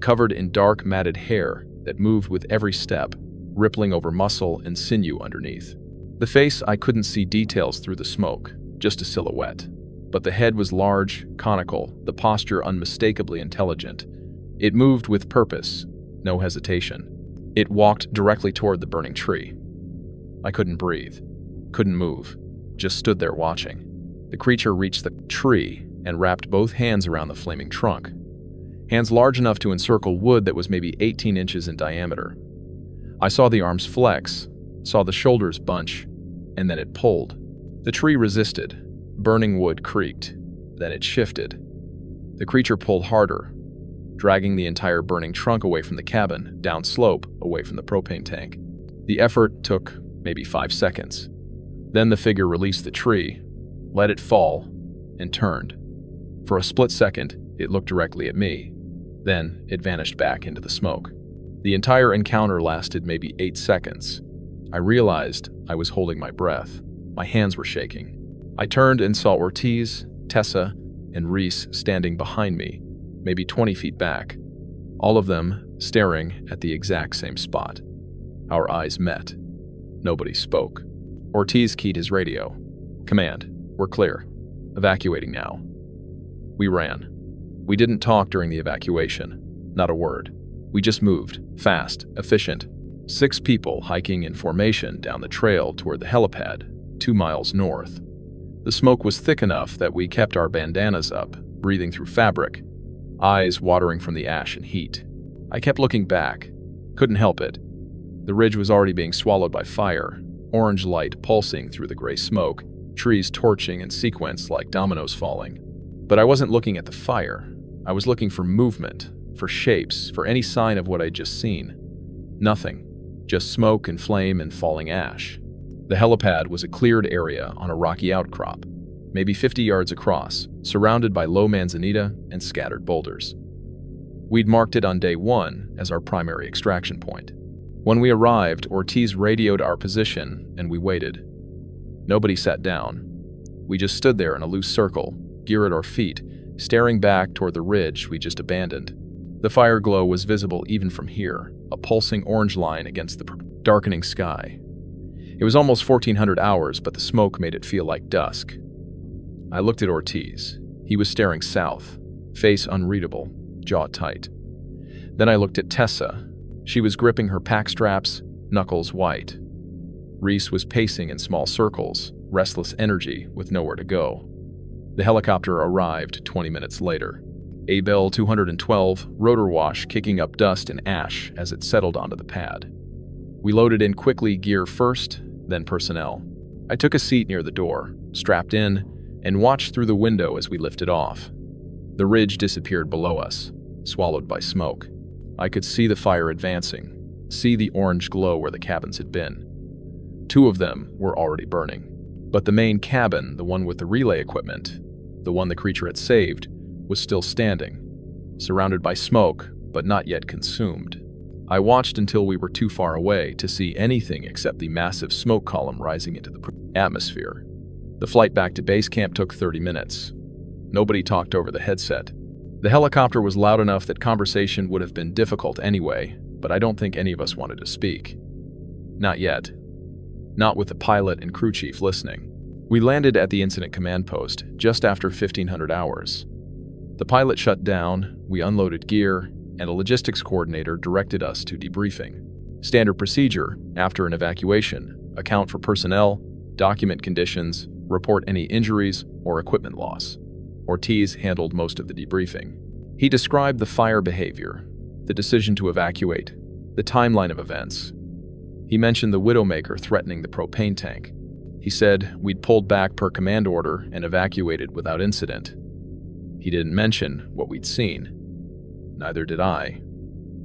covered in dark matted hair that moved with every step, rippling over muscle and sinew underneath. The face, I couldn't see details through the smoke, just a silhouette. But the head was large, conical, the posture unmistakably intelligent. It moved with purpose, no hesitation. It walked directly toward the burning tree. I couldn't breathe, couldn't move, just stood there watching. The creature reached the tree and wrapped both hands around the flaming trunk. Hands large enough to encircle wood that was maybe 18 inches in diameter. I saw the arms flex, saw the shoulders bunch, and then it pulled. The tree resisted. Burning wood creaked. Then it shifted. The creature pulled harder, dragging the entire burning trunk away from the cabin, down slope, away from the propane tank. The effort took maybe 5 seconds. Then the figure released the tree, let it fall, and turned. For a split second, it looked directly at me. Then it vanished back into the smoke. The entire encounter lasted maybe 8 seconds. I realized I was holding my breath. My hands were shaking. I turned and saw Ortiz, Tessa, and Reese standing behind me, maybe 20 feet back, all of them staring at the exact same spot. Our eyes met. Nobody spoke. Ortiz keyed his radio. "Command, we're clear. Evacuating now." We ran. We didn't talk during the evacuation. Not a word. We just moved, fast, efficient. 6 people hiking in formation down the trail toward the helipad, 2 miles north. The smoke was thick enough that we kept our bandanas up, breathing through fabric, eyes watering from the ash and heat. I kept looking back. Couldn't help it. The ridge was already being swallowed by fire, orange light pulsing through the gray smoke, trees torching in sequence like dominoes falling. But I wasn't looking at the fire. I was looking for movement, for shapes, for any sign of what I'd just seen. Nothing. Just smoke and flame and falling ash. The helipad was a cleared area on a rocky outcrop, maybe 50 yards across, surrounded by low manzanita and scattered boulders. We'd marked it on day 1 as our primary extraction point. When we arrived, Ortiz radioed our position and we waited. Nobody sat down. We just stood there in a loose circle, gear at our feet, staring back toward the ridge we just abandoned. The fire glow was visible even from here, a pulsing orange line against the darkening sky. It was almost 1400 hours, but the smoke made it feel like dusk. I looked at Ortiz. He was staring south, face unreadable, jaw tight. Then I looked at Tessa. She was gripping her pack straps, knuckles white. Reese was pacing in small circles, restless energy with nowhere to go. The helicopter arrived 20 minutes later. A Bell 212 rotor wash kicking up dust and ash as it settled onto the pad. We loaded in quickly, gear first, then personnel. I took a seat near the door, strapped in, and watched through the window as we lifted off. The ridge disappeared below us, swallowed by smoke. I could see the fire advancing, see the orange glow where the cabins had been. 2 of them were already burning. But the main cabin, the one with the relay equipment, the one the creature had saved, was still standing, surrounded by smoke, but not yet consumed. I watched until we were too far away to see anything except the massive smoke column rising into the atmosphere. The flight back to base camp took 30 minutes. Nobody talked over the headset. The helicopter was loud enough that conversation would have been difficult anyway, but I don't think any of us wanted to speak. Not yet. Not with the pilot and crew chief listening. We landed at the incident command post just after 1500 hours. The pilot shut down, we unloaded gear, and a logistics coordinator directed us to debriefing. Standard procedure, after an evacuation, account for personnel, document conditions, report any injuries or equipment loss. Ortiz handled most of the debriefing. He described the fire behavior, the decision to evacuate, the timeline of events. He mentioned the Widowmaker threatening the propane tank. He said we'd pulled back per command order and evacuated without incident. He didn't mention what we'd seen. Neither did I.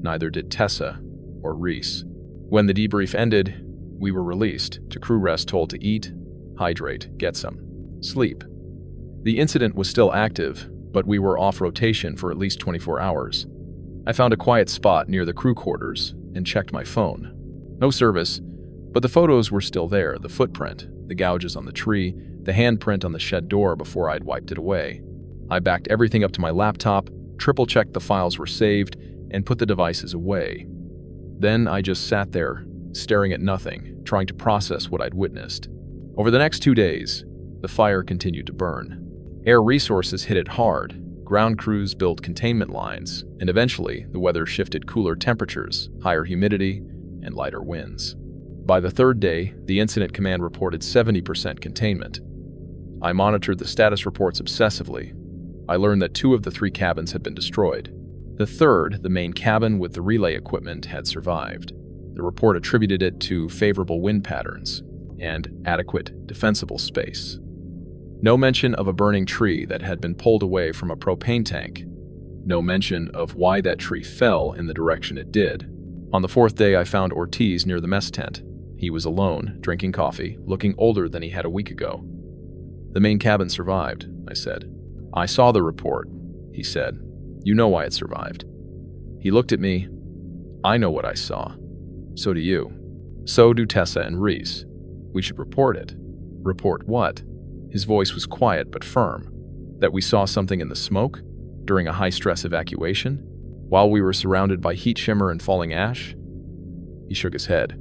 Neither did Tessa or Reese. When the debrief ended, we were released to crew rest, told to eat, hydrate, get some sleep. The incident was still active, but we were off rotation for at least 24 hours. I found a quiet spot near the crew quarters and checked my phone. No service, but the photos were still there, the footprint, the gouges on the tree, the handprint on the shed door before I'd wiped it away. I backed everything up to my laptop, triple-checked the files were saved, and put the devices away. Then I just sat there, staring at nothing, trying to process what I'd witnessed. Over the next 2 days, the fire continued to burn. Air resources hit it hard, ground crews built containment lines, and eventually the weather shifted: cooler temperatures, higher humidity, and lighter winds. By the 3rd day, the incident command reported 70% containment. I monitored the status reports obsessively. I learned that 2 of the 3 cabins had been destroyed. The 3rd, the main cabin with the relay equipment, had survived. The report attributed it to favorable wind patterns and adequate defensible space. No mention of a burning tree that had been pulled away from a propane tank. No mention of why that tree fell in the direction it did. On the 4th day, I found Ortiz near the mess tent. He was alone, drinking coffee, looking older than he had a week ago. "The main cabin survived," I said. "I saw the report," he said. "You know why it survived." He looked at me. I know what I saw. So do you. So do Tessa and Reese. We should report it. Report what? His voice was quiet but firm. That we saw something in the smoke during a high-stress evacuation, while we were surrounded by heat shimmer and falling ash? He shook his head.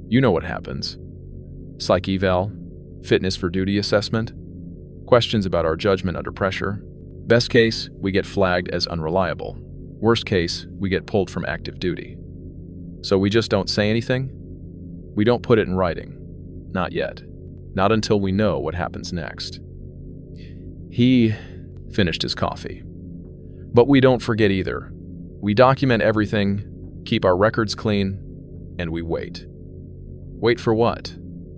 You know what happens. Psych eval, fitness for duty assessment, questions about our judgment under pressure. Best case, we get flagged as unreliable. Worst case, we get pulled from active duty. So we just don't say anything? We don't put it in writing. Not yet. Not until we know what happens next. He finished his coffee. But we don't forget either. We document everything, keep our records clean, and we wait. Wait for what?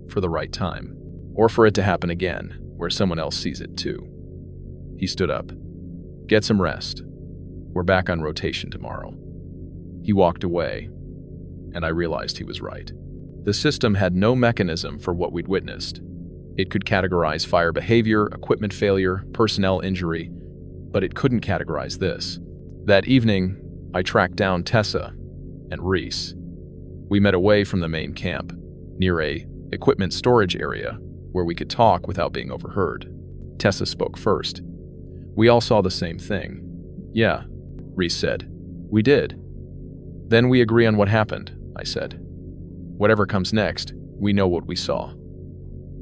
For the right time. Or for it to happen again, where someone else sees it too. He stood up. Get some rest. We're back on rotation tomorrow. He walked away, and I realized he was right. The system had no mechanism for what we'd witnessed. It could categorize fire behavior, equipment failure, personnel injury, but it couldn't categorize this. That evening, I tracked down Tessa and Reese. We met away from the main camp, near a equipment storage area where we could talk without being overheard. Tessa spoke first. We all saw the same thing. Yeah, Reese said. We did. Then we agree on what happened, I said. Whatever comes next, we know what we saw.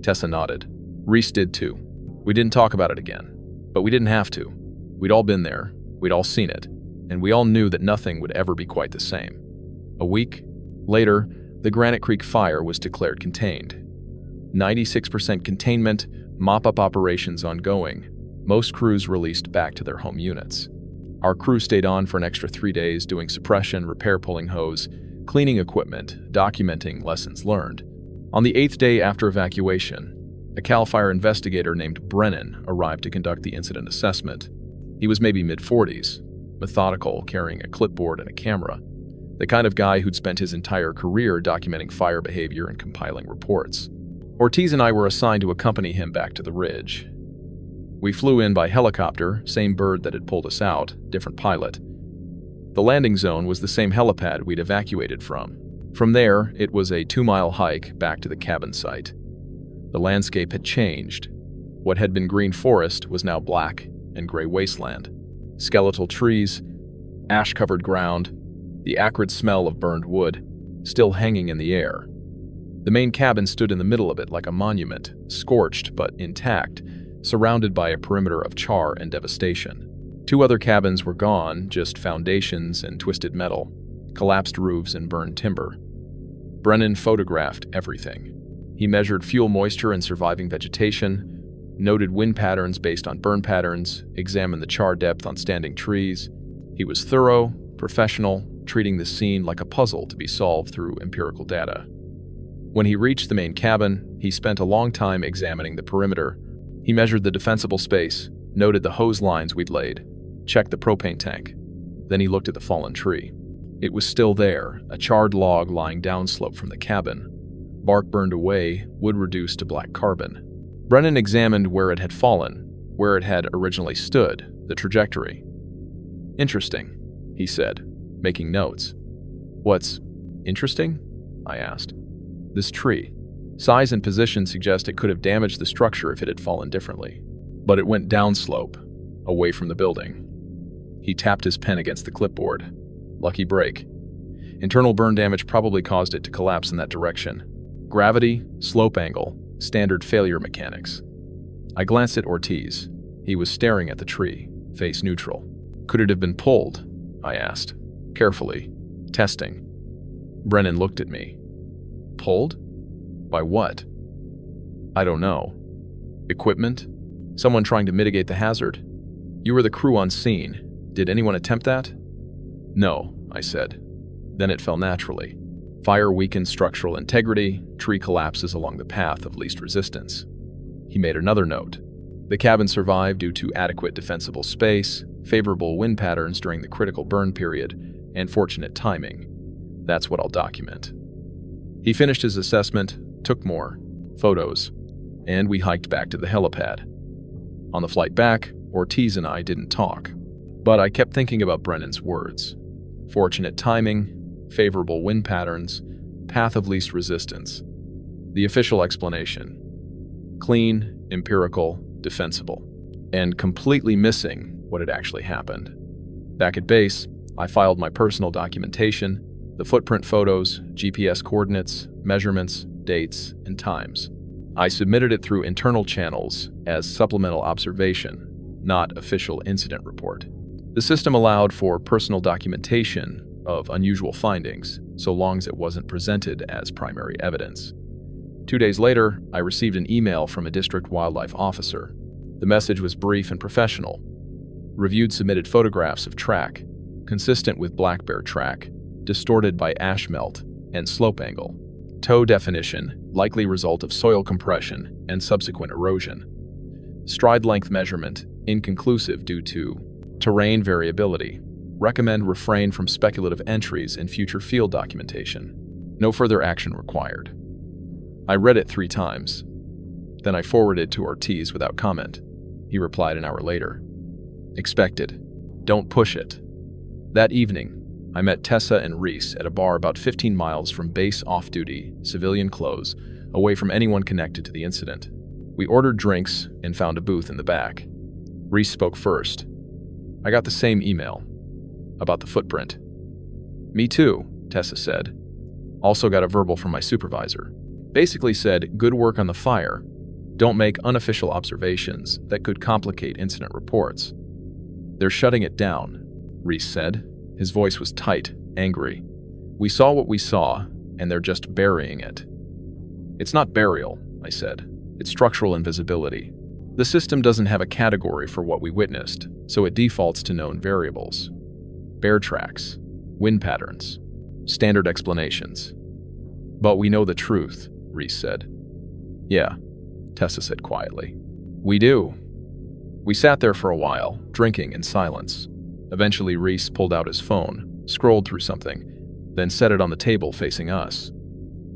Tessa nodded. Reese did too. We didn't talk about it again, but we didn't have to. We'd all been there, we'd all seen it, and we all knew that nothing would ever be quite the same. A week later, the Granite Creek fire was declared contained. 96% containment, mop-up operations ongoing, most crews released back to their home units. Our crew stayed on for an extra 3 days doing suppression, repair pulling hose, cleaning equipment, documenting lessons learned. On the 8th day after evacuation, a CAL FIRE investigator named Brennan arrived to conduct the incident assessment. He was maybe mid-40s, methodical, carrying a clipboard and a camera, the kind of guy who'd spent his entire career documenting fire behavior and compiling reports. Ortiz and I were assigned to accompany him back to the ridge. We flew in by helicopter, same bird that had pulled us out, different pilot. The landing zone was the same helipad we'd evacuated from. From there, it was a 2-mile hike back to the cabin site. The landscape had changed. What had been green forest was now black and gray wasteland. Skeletal trees, ash-covered ground, the acrid smell of burned wood, still hanging in the air. The main cabin stood in the middle of it like a monument, scorched but intact, surrounded by a perimeter of char and devastation. 2 other cabins were gone, just foundations and twisted metal, collapsed roofs and burned timber. Brennan photographed everything. He measured fuel moisture and surviving vegetation, noted wind patterns based on burn patterns, examined the char depth on standing trees. He was thorough, professional, treating the scene like a puzzle to be solved through empirical data. When he reached the main cabin, he spent a long time examining the perimeter. He measured the defensible space, noted the hose lines we'd laid, checked the propane tank. Then he looked at the fallen tree. It was still there, a charred log lying downslope from the cabin. Bark burned away, wood reduced to black carbon. Brennan examined where it had fallen, where it had originally stood, the trajectory. Interesting, he said, making notes. What's interesting? I asked. This tree. Size and position suggest it could have damaged the structure if it had fallen differently. But it went downslope, away from the building. He tapped his pen against the clipboard. Lucky break. Internal burn damage probably caused it to collapse in that direction. Gravity, slope angle, standard failure mechanics. I glanced at Ortiz. He was staring at the tree, face neutral. Could it have been pulled? I asked, carefully, testing. Brennan looked at me. Pulled? By what? I don't know. Equipment? Someone trying to mitigate the hazard? You were the crew on scene. Did anyone attempt that? No, I said. Then it fell naturally. Fire weakened structural integrity, tree collapses along the path of least resistance. He made another note. The cabin survived due to adequate defensible space, favorable wind patterns during the critical burn period, and fortunate timing. That's what I'll document. He finished his assessment, took more photos, and we hiked back to the helipad. On the flight back, Ortiz and I didn't talk, but I kept thinking about Brennan's words. Fortunate timing, favorable wind patterns, path of least resistance. The official explanation: clean, empirical, defensible, and completely missing what had actually happened. Back at base, I filed my personal documentation, the footprint photos, GPS coordinates, measurements, dates, and times. I submitted it through internal channels as supplemental observation, not official incident report. The system allowed for personal documentation of unusual findings, so long as it wasn't presented as primary evidence. 2 days later, I received an email from a district wildlife officer. The message was brief and professional. Reviewed submitted photographs of track, consistent with black bear track, distorted by ash melt and slope angle. Toe definition, likely result of soil compression and subsequent erosion. Stride length measurement, inconclusive due to terrain variability. Recommend refrain from speculative entries in future field documentation. No further action required. I read it 3 times. Then I forwarded to Ortiz without comment. He replied an hour later. Expected. Don't push it. That evening, I met Tessa and Reese at a bar about 15 miles from base off-duty, civilian clothes, away from anyone connected to the incident. We ordered drinks and found a booth in the back. Reese spoke first. I got the same email about the footprint. Me too, Tessa said. Also got a verbal from my supervisor. Basically said, good work on the fire. Don't make unofficial observations that could complicate incident reports. They're shutting it down, Reese said. His voice was tight, angry. We saw what we saw, and they're just burying it. It's not burial, I said. It's structural invisibility. The system doesn't have a category for what we witnessed, so it defaults to known variables. Bear tracks, wind patterns, standard explanations. But we know the truth, Reese said. Yeah, Tessa said quietly. We do. We sat there for a while, drinking in silence. Eventually, Reese pulled out his phone, scrolled through something, then set it on the table facing us.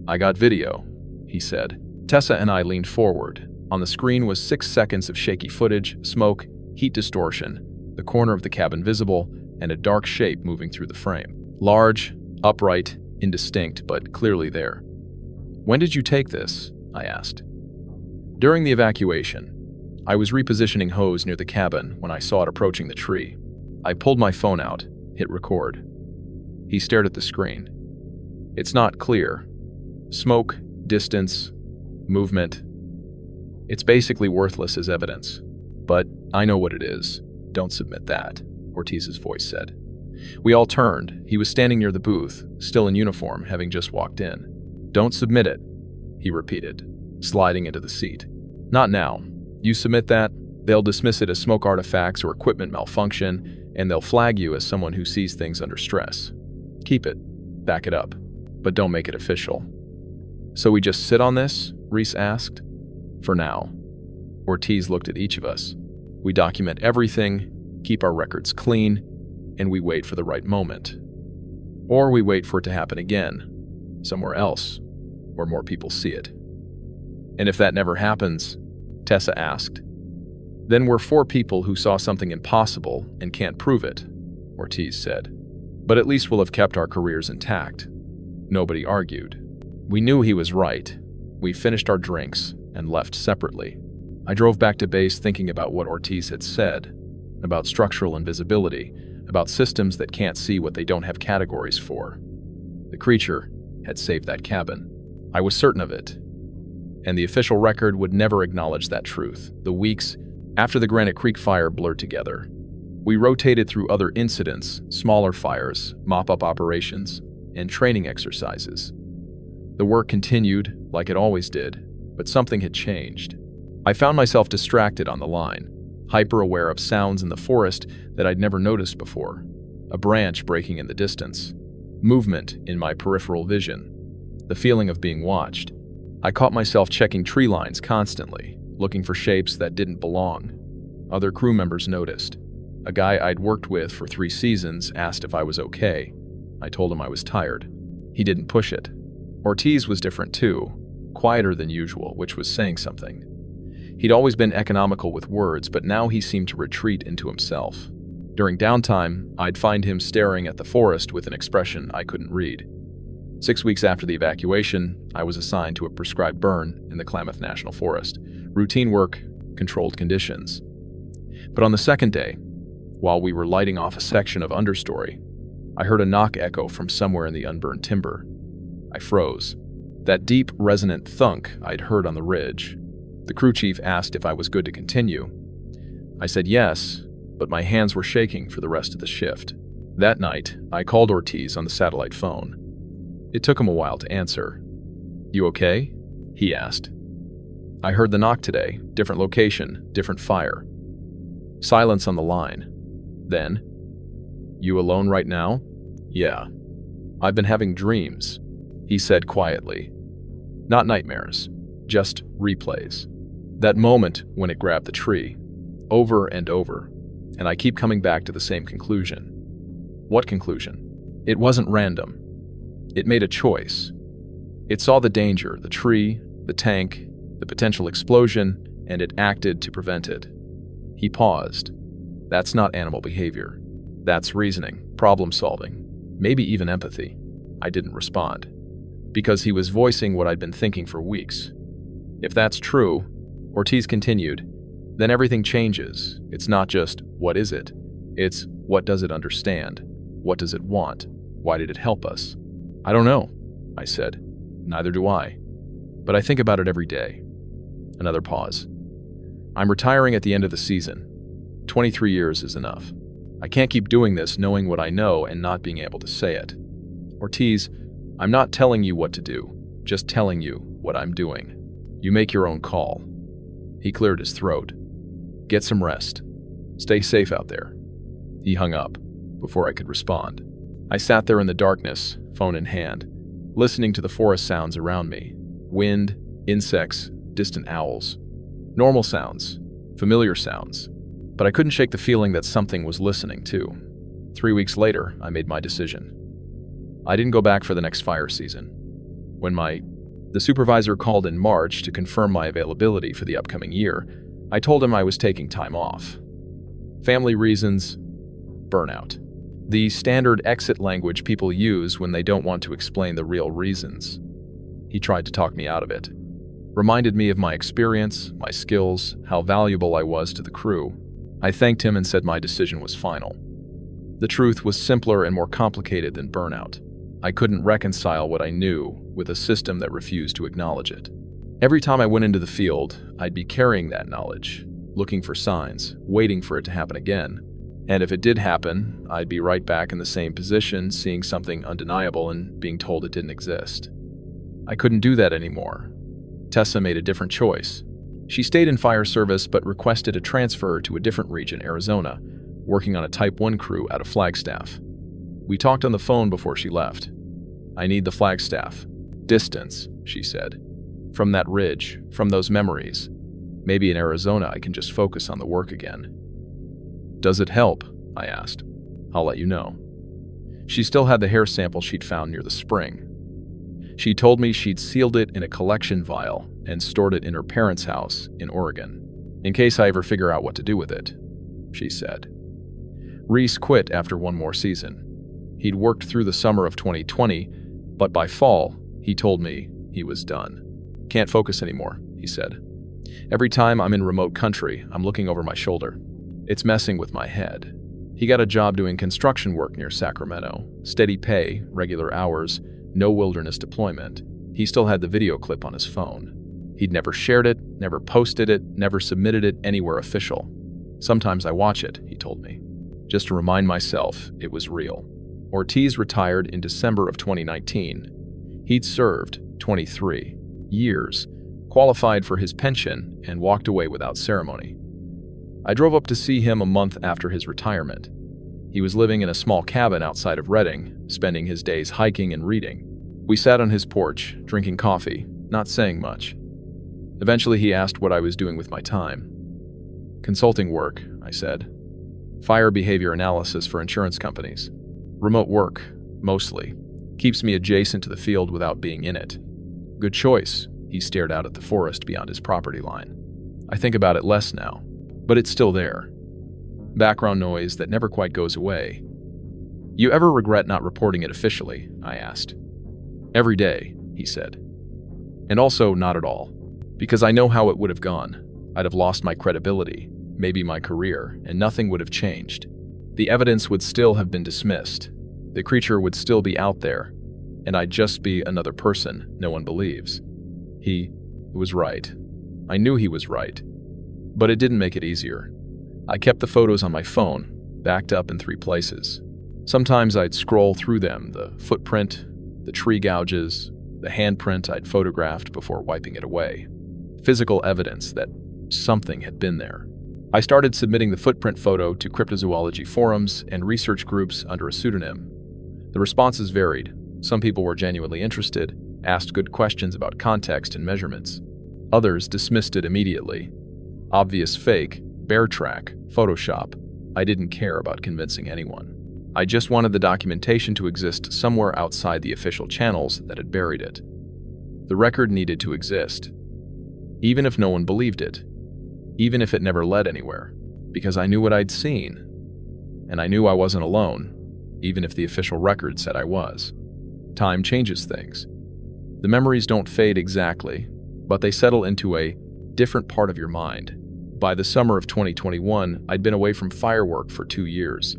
I got video, he said. Tessa and I leaned forward. On the screen was 6 seconds of shaky footage, smoke, heat distortion, the corner of the cabin visible, and a dark shape moving through the frame. Large, upright, indistinct, but clearly there. When did you take this? I asked. During the evacuation. I was repositioning hose near the cabin when I saw it approaching the tree. I pulled my phone out, hit record. He stared at the screen. It's not clear. Smoke, distance, movement. It's basically worthless as evidence. But I know what it is. Don't submit that, Ortiz's voice said. We all turned. He was standing near the booth, still in uniform, having just walked in. Don't submit it, he repeated, sliding into the seat. Not now. You submit that, they'll dismiss it as smoke artifacts or equipment malfunction, and they'll flag you as someone who sees things under stress. Keep it. Back it up. But don't make it official. So we just sit on this? Reese asked. For now. Ortiz looked at each of us. We document everything, keep our records clean, and we wait for the right moment. Or we wait for it to happen again, somewhere else, where more people see it. And if that never happens, Tessa asked, then we're 4 people who saw something impossible and can't prove it, Ortiz said. But at least we'll have kept our careers intact. Nobody argued. We knew he was right. We finished our drinks and left separately. I drove back to base thinking about what Ortiz had said, about structural invisibility, about systems that can't see what they don't have categories for. The creature had saved that cabin. I was certain of it. And the official record would never acknowledge that truth. The weeks after the Granite Creek fire blurred together. We rotated through other incidents, smaller fires, mop-up operations, and training exercises. The work continued, like it always did, but something had changed. I found myself distracted on the line, hyper-aware of sounds in the forest that I'd never noticed before. A branch breaking in the distance. Movement in my peripheral vision. The feeling of being watched. I caught myself checking tree lines constantly, looking for shapes that didn't belong. Other crew members noticed. A guy I'd worked with for 3 seasons asked if I was okay. I told him I was tired. He didn't push it. Ortiz was different too, quieter than usual, which was saying something. He'd always been economical with words, but now he seemed to retreat into himself. During downtime, I'd find him staring at the forest with an expression I couldn't read. 6 weeks after the evacuation, I was assigned to a prescribed burn in the Klamath National Forest. Routine work, controlled conditions. But on the second day, while we were lighting off a section of understory, I heard a knock echo from somewhere in the unburned timber. I froze. That deep, resonant thunk I'd heard on the ridge. The crew chief asked if I was good to continue. I said yes, but my hands were shaking for the rest of the shift. That night, I called Ortiz on the satellite phone. It took him a while to answer. "You okay?" he asked. "I heard the knock today. Different location, different fire." Silence on the line. Then, "You alone right now?" "Yeah. I've been having dreams," he said quietly. "Not nightmares, just replays. That moment when it grabbed the tree, over and over, and I keep coming back to the same conclusion." "What conclusion?" "It wasn't random. It made a choice. It saw the danger, the tree, the tank, the potential explosion, and it acted to prevent it." He paused. "That's not animal behavior. That's reasoning, problem solving, maybe even empathy." I didn't respond, because he was voicing what I'd been thinking for weeks. "If that's true," Ortiz continued, "then everything changes. It's not just, what is it? It's, what does it understand? What does it want? Why did it help us?" "I don't know," I said. "Neither do I. But I think about it every day." Another pause. "I'm retiring at the end of the season. 23 years is enough. I can't keep doing this knowing what I know and not being able to say it. Ortiz, I'm not telling you what to do, just telling you what I'm doing. You make your own call." He cleared his throat. "Get some rest. Stay safe out there." He hung up before I could respond. I sat there in the darkness, phone in hand, listening to the forest sounds around me. Wind, insects, distant owls. Normal sounds, familiar sounds. But I couldn't shake the feeling that something was listening too. 3 weeks later, I made my decision. I didn't go back for the next fire season. When the supervisor called in March to confirm my availability for the upcoming year, I told him I was taking time off. Family reasons, burnout. The standard exit language people use when they don't want to explain the real reasons. He tried to talk me out of it. Reminded me of my experience, my skills, how valuable I was to the crew. I thanked him and said my decision was final. The truth was simpler and more complicated than burnout. I couldn't reconcile what I knew with a system that refused to acknowledge it. Every time I went into the field, I'd be carrying that knowledge, looking for signs, waiting for it to happen again. And if it did happen, I'd be right back in the same position, seeing something undeniable and being told it didn't exist. I couldn't do that anymore. Tessa made a different choice. She stayed in fire service but requested a transfer to a different region, Arizona, working on a Type 1 crew out of Flagstaff. We talked on the phone before she left. "I need the Flagstaff. Distance," she said. "From that ridge, from those memories. Maybe in Arizona I can just focus on the work again." "Does it help?" I asked. "I'll let you know." She still had the hair sample she'd found near the spring. She told me she'd sealed it in a collection vial and stored it in her parents' house in Oregon, in case I ever figure out what to do with it, she said. Reese quit after one more season. He'd worked through the summer of 2020, but by fall, he told me he was done. "Can't focus anymore," he said. "Every time I'm in remote country, I'm looking over my shoulder. It's messing with my head." He got a job doing construction work near Sacramento. Steady pay, regular hours, no wilderness deployment. He still had the video clip on his phone. He'd never shared it, never posted it, never submitted it anywhere official. "Sometimes I watch it," he told me, just to remind myself it was real. Ortiz retired in December of 2019. He'd served 23 years, qualified for his pension, and walked away without ceremony. I drove up to see him a month after his retirement. He was living in a small cabin outside of Redding, spending his days hiking and reading. We sat on his porch, drinking coffee, not saying much. Eventually he asked what I was doing with my time. "Consulting work," I said. "Fire behavior analysis for insurance companies. Remote work, mostly. Keeps me adjacent to the field without being in it." "Good choice." He stared out at the forest beyond his property line. "I think about it less now, but it's still there." background noise that never quite goes away. "You ever regret not reporting it officially?" I asked. "Every day," he said. "And also not at all. Because I know how it would have gone. I'd have lost my credibility, maybe my career, and nothing would have changed. The evidence would still have been dismissed. The creature would still be out there, and I'd just be another person no one believes." He was right. I knew he was right. But it didn't make it easier. I kept the photos on my phone, backed up in 3 places. Sometimes I'd scroll through them, the footprint, the tree gouges, the handprint I'd photographed before wiping it away. Physical evidence that something had been there. I started submitting the footprint photo to cryptozoology forums and research groups under a pseudonym. The responses varied. Some people were genuinely interested, asked good questions about context and measurements. Others dismissed it immediately. Obvious fake, bear track, Photoshop. I didn't care about convincing anyone. I just wanted the documentation to exist somewhere outside the official channels that had buried it. The record needed to exist. Even if no one believed it. Even if it never led anywhere. Because I knew what I'd seen. And I knew I wasn't alone, even if the official record said I was. Time changes things. The memories don't fade exactly, but they settle into a different part of your mind. By the summer of 2021, I'd been away from firework for 2 years.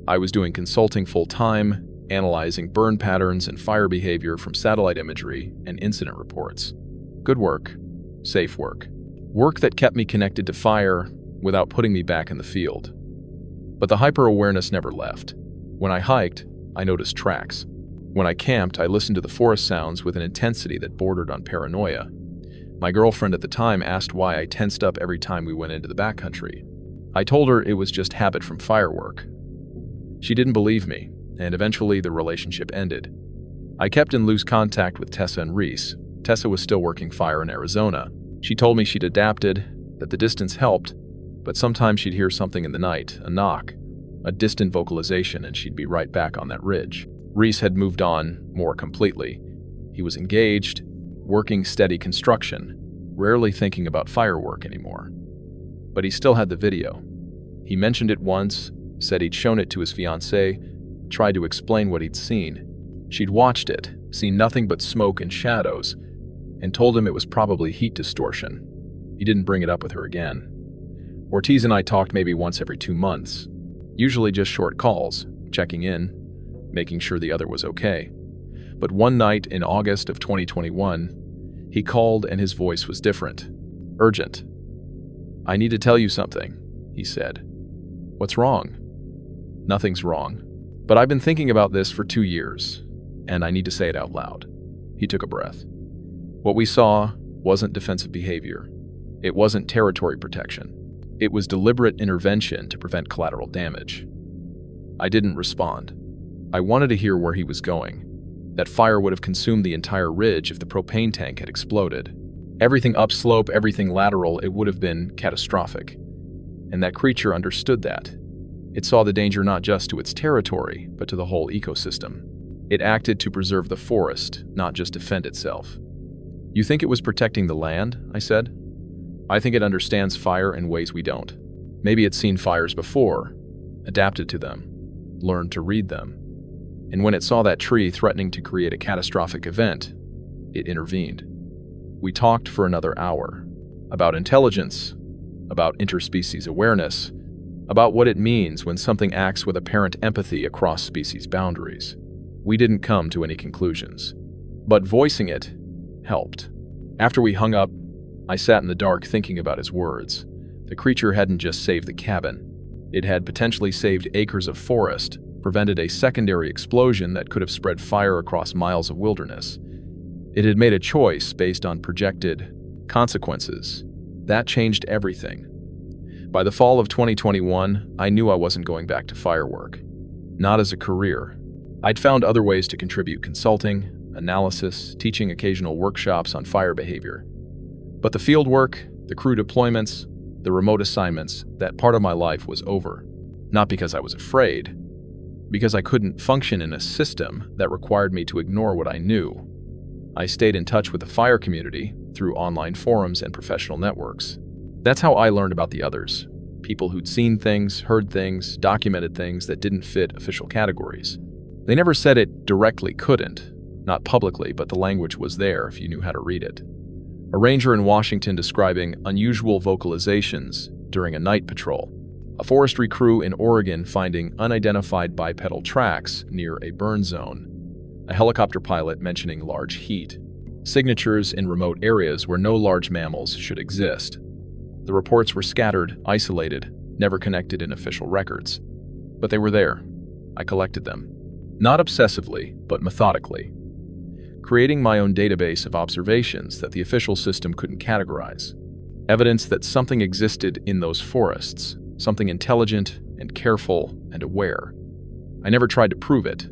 I was doing consulting full-time, analyzing burn patterns and fire behavior from satellite imagery and incident reports. Good work, safe work. Work that kept me connected to fire without putting me back in the field. But the hyper-awareness never left. When I hiked, I noticed tracks. When I camped, I listened to the forest sounds with an intensity that bordered on paranoia. My girlfriend at the time asked why I tensed up every time we went into the backcountry. I told her it was just habit from firework. She didn't believe me, and eventually the relationship ended. I kept in loose contact with Tessa and Reese. Tessa was still working fire in Arizona. She told me she'd adapted, that the distance helped, but sometimes she'd hear something in the night, a knock, a distant vocalization, and she'd be right back on that ridge. Reese had moved on more completely. He was engaged, working steady construction, rarely thinking about firework anymore. But he still had the video. He mentioned it once, said he'd shown it to his fiancée, tried to explain what he'd seen. She'd watched it, seen nothing but smoke and shadows, and told him it was probably heat distortion. He didn't bring it up with her again. Ortiz and I talked maybe once every 2 months, usually just short calls, checking in, making sure the other was okay. But one night in August of 2021, he called and his voice was different. Urgent. "I need to tell you something," he said. "What's wrong?" "Nothing's wrong. But I've been thinking about this for 2 years, and I need to say it out loud." He took a breath. "What we saw wasn't defensive behavior. It wasn't territory protection. It was deliberate intervention to prevent collateral damage." I didn't respond. I wanted to hear where he was going. That fire would have consumed the entire ridge if the propane tank had exploded. Everything upslope, everything lateral, it would have been catastrophic. And that creature understood that. It saw the danger not just to its territory, but to the whole ecosystem. It acted to preserve the forest, not just defend itself. "You think it was protecting the land?" I said. "I think it understands fire in ways we don't. Maybe it's seen fires before, adapted to them, learned to read them. And when it saw that tree threatening to create a catastrophic event, it intervened." We talked for another hour. About intelligence, about interspecies awareness, about what it means when something acts with apparent empathy across species boundaries. We didn't come to any conclusions. But voicing it helped. After we hung up, I sat in the dark thinking about his words. The creature hadn't just saved the cabin. It had potentially saved acres of forest, prevented a secondary explosion that could have spread fire across miles of wilderness. It had made a choice based on projected consequences. That changed everything. By the fall of 2021, I knew I wasn't going back to firework. Not as a career. I'd found other ways to contribute: consulting, analysis, teaching occasional workshops on fire behavior. But the field work, the crew deployments, the remote assignments, that part of my life was over. Not because I was afraid, because I couldn't function in a system that required me to ignore what I knew. I stayed in touch with the fire community through online forums and professional networks. That's how I learned about the others, People who'd seen things, heard things, documented things that didn't fit official categories. They never said it directly couldn't, not publicly, but the language was there if you knew how to read it. A ranger in Washington describing unusual vocalizations during a night patrol. A forestry crew in Oregon finding unidentified bipedal tracks near a burn zone. A helicopter pilot mentioning large heat. Signatures in remote areas where no large mammals should exist. The reports were scattered, isolated, never connected in official records. But they were there. I collected them. Not obsessively, but methodically. Creating my own database of observations that the official system couldn't categorize. Evidence that something existed in those forests, something intelligent and careful and aware. I never tried to prove it,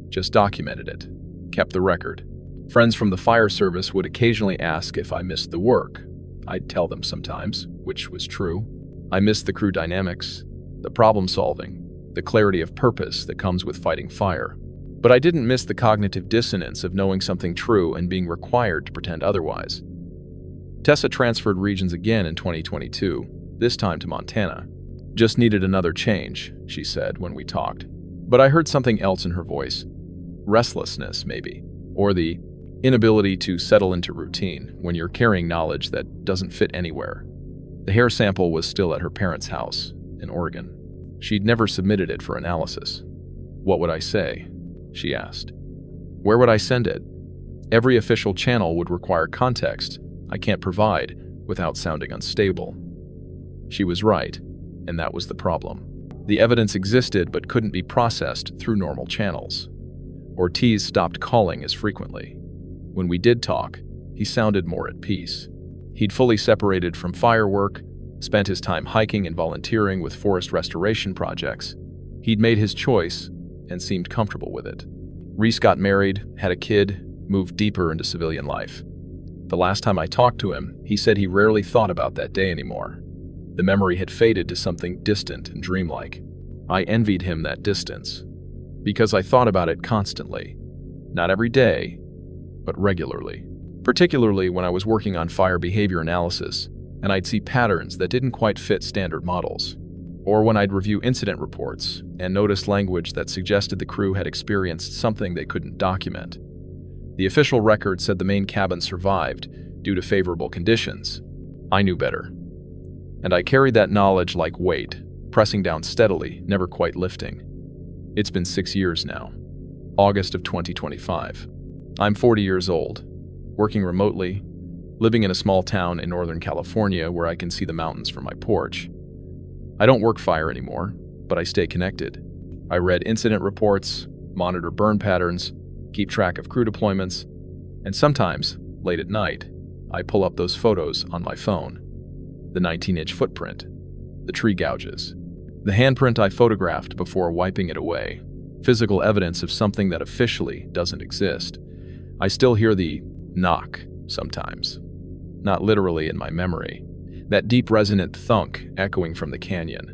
just documented it, kept the record. Friends from the fire service would occasionally ask if I missed the work. I'd tell them sometimes, which was true. I missed the crew dynamics, the problem solving, the clarity of purpose that comes with fighting fire. But I didn't miss the cognitive dissonance of knowing something true and being required to pretend otherwise. Tessa transferred regions again in 2022, this time to Montana. Just needed another change, she said when we talked. But I heard something else in her voice. Restlessness, maybe. Or the inability to settle into routine when you're carrying knowledge that doesn't fit anywhere. The hair sample was still at her parents' house in Oregon. She'd never submitted it for analysis. What would I say? She asked. Where would I send it? Every official channel would require context I can't provide without sounding unstable. She was right, and that was the problem. The evidence existed but couldn't be processed through normal channels. Ortiz stopped calling as frequently. When we did talk, he sounded more at peace. He'd fully separated from firework, spent his time hiking and volunteering with forest restoration projects. He'd made his choice and seemed comfortable with it. Reese got married, had a kid, moved deeper into civilian life. The last time I talked to him, he said he rarely thought about that day anymore. The memory had faded to something distant and dreamlike. I envied him that distance, because I thought about it constantly. Not every day, but regularly. Particularly when I was working on fire behavior analysis, and I'd see patterns that didn't quite fit standard models. Or when I'd review incident reports and notice language that suggested the crew had experienced something they couldn't document. The official record said the main cabin survived due to favorable conditions. I knew better. And I carried that knowledge like weight, pressing down steadily, never quite lifting. It's been 6 years now. August of 2025. I'm 40 years old, working remotely, living in a small town in Northern California where I can see the mountains from my porch. I don't work fire anymore, but I stay connected. I read incident reports, monitor burn patterns, keep track of crew deployments, and sometimes, late at night, I pull up those photos on my phone. The 19-inch footprint, the tree gouges, the handprint I photographed before wiping it away, physical evidence of something that officially doesn't exist. I still hear the knock sometimes, not literally in my memory, that deep resonant thunk echoing from the canyon.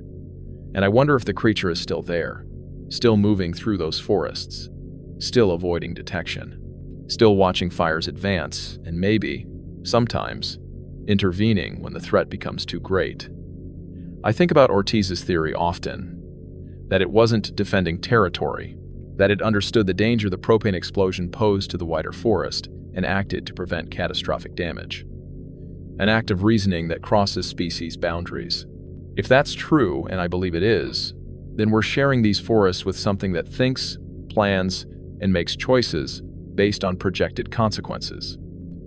And I wonder if the creature is still there, still moving through those forests, still avoiding detection, still watching fires advance, and maybe, sometimes, intervening when the threat becomes too great. I think about Ortiz's theory often, that it wasn't defending territory, that it understood the danger the propane explosion posed to the wider forest and acted to prevent catastrophic damage. An act of reasoning that crosses species boundaries. If that's true, and I believe it is, then we're sharing these forests with something that thinks, plans, and makes choices based on projected consequences.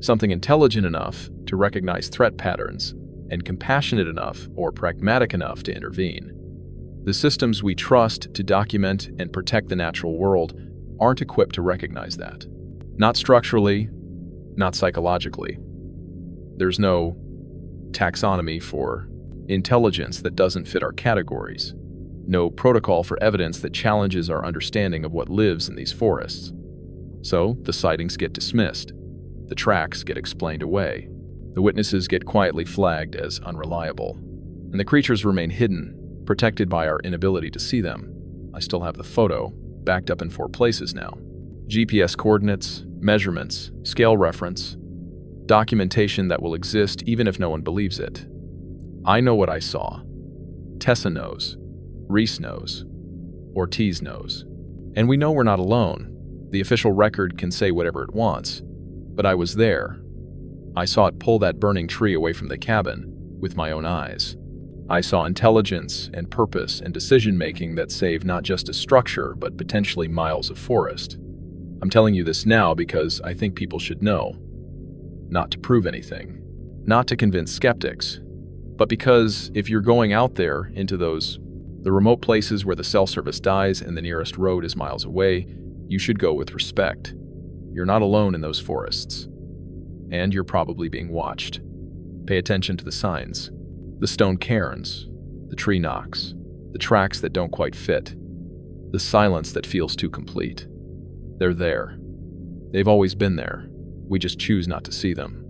Something intelligent enough to recognize threat patterns and compassionate enough or pragmatic enough to intervene. The systems we trust to document and protect the natural world aren't equipped to recognize that. Not structurally, not psychologically. There's no taxonomy for intelligence that doesn't fit our categories. No protocol for evidence that challenges our understanding of what lives in these forests. So, the sightings get dismissed. The tracks get explained away. The witnesses get quietly flagged as unreliable. And the creatures remain hidden, protected by our inability to see them. I still have the photo, backed up in 4 places now. GPS coordinates, measurements, scale reference, documentation that will exist even if no one believes it. I know what I saw. Tessa knows. Reese knows. Ortiz knows. And we know we're not alone. The official record can say whatever it wants. But I was there. I saw it pull that burning tree away from the cabin with my own eyes. I saw intelligence and purpose and decision-making that saved not just a structure, but potentially miles of forest. I'm telling you this now because I think people should know. Not to prove anything. Not to convince skeptics. But because if you're going out there into the remote places where the cell service dies and the nearest road is miles away, you should go with respect. You're not alone in those forests. And you're probably being watched. Pay attention to the signs. The stone cairns, the tree knocks, the tracks that don't quite fit, the silence that feels too complete. They're there. They've always been there. We just choose not to see them.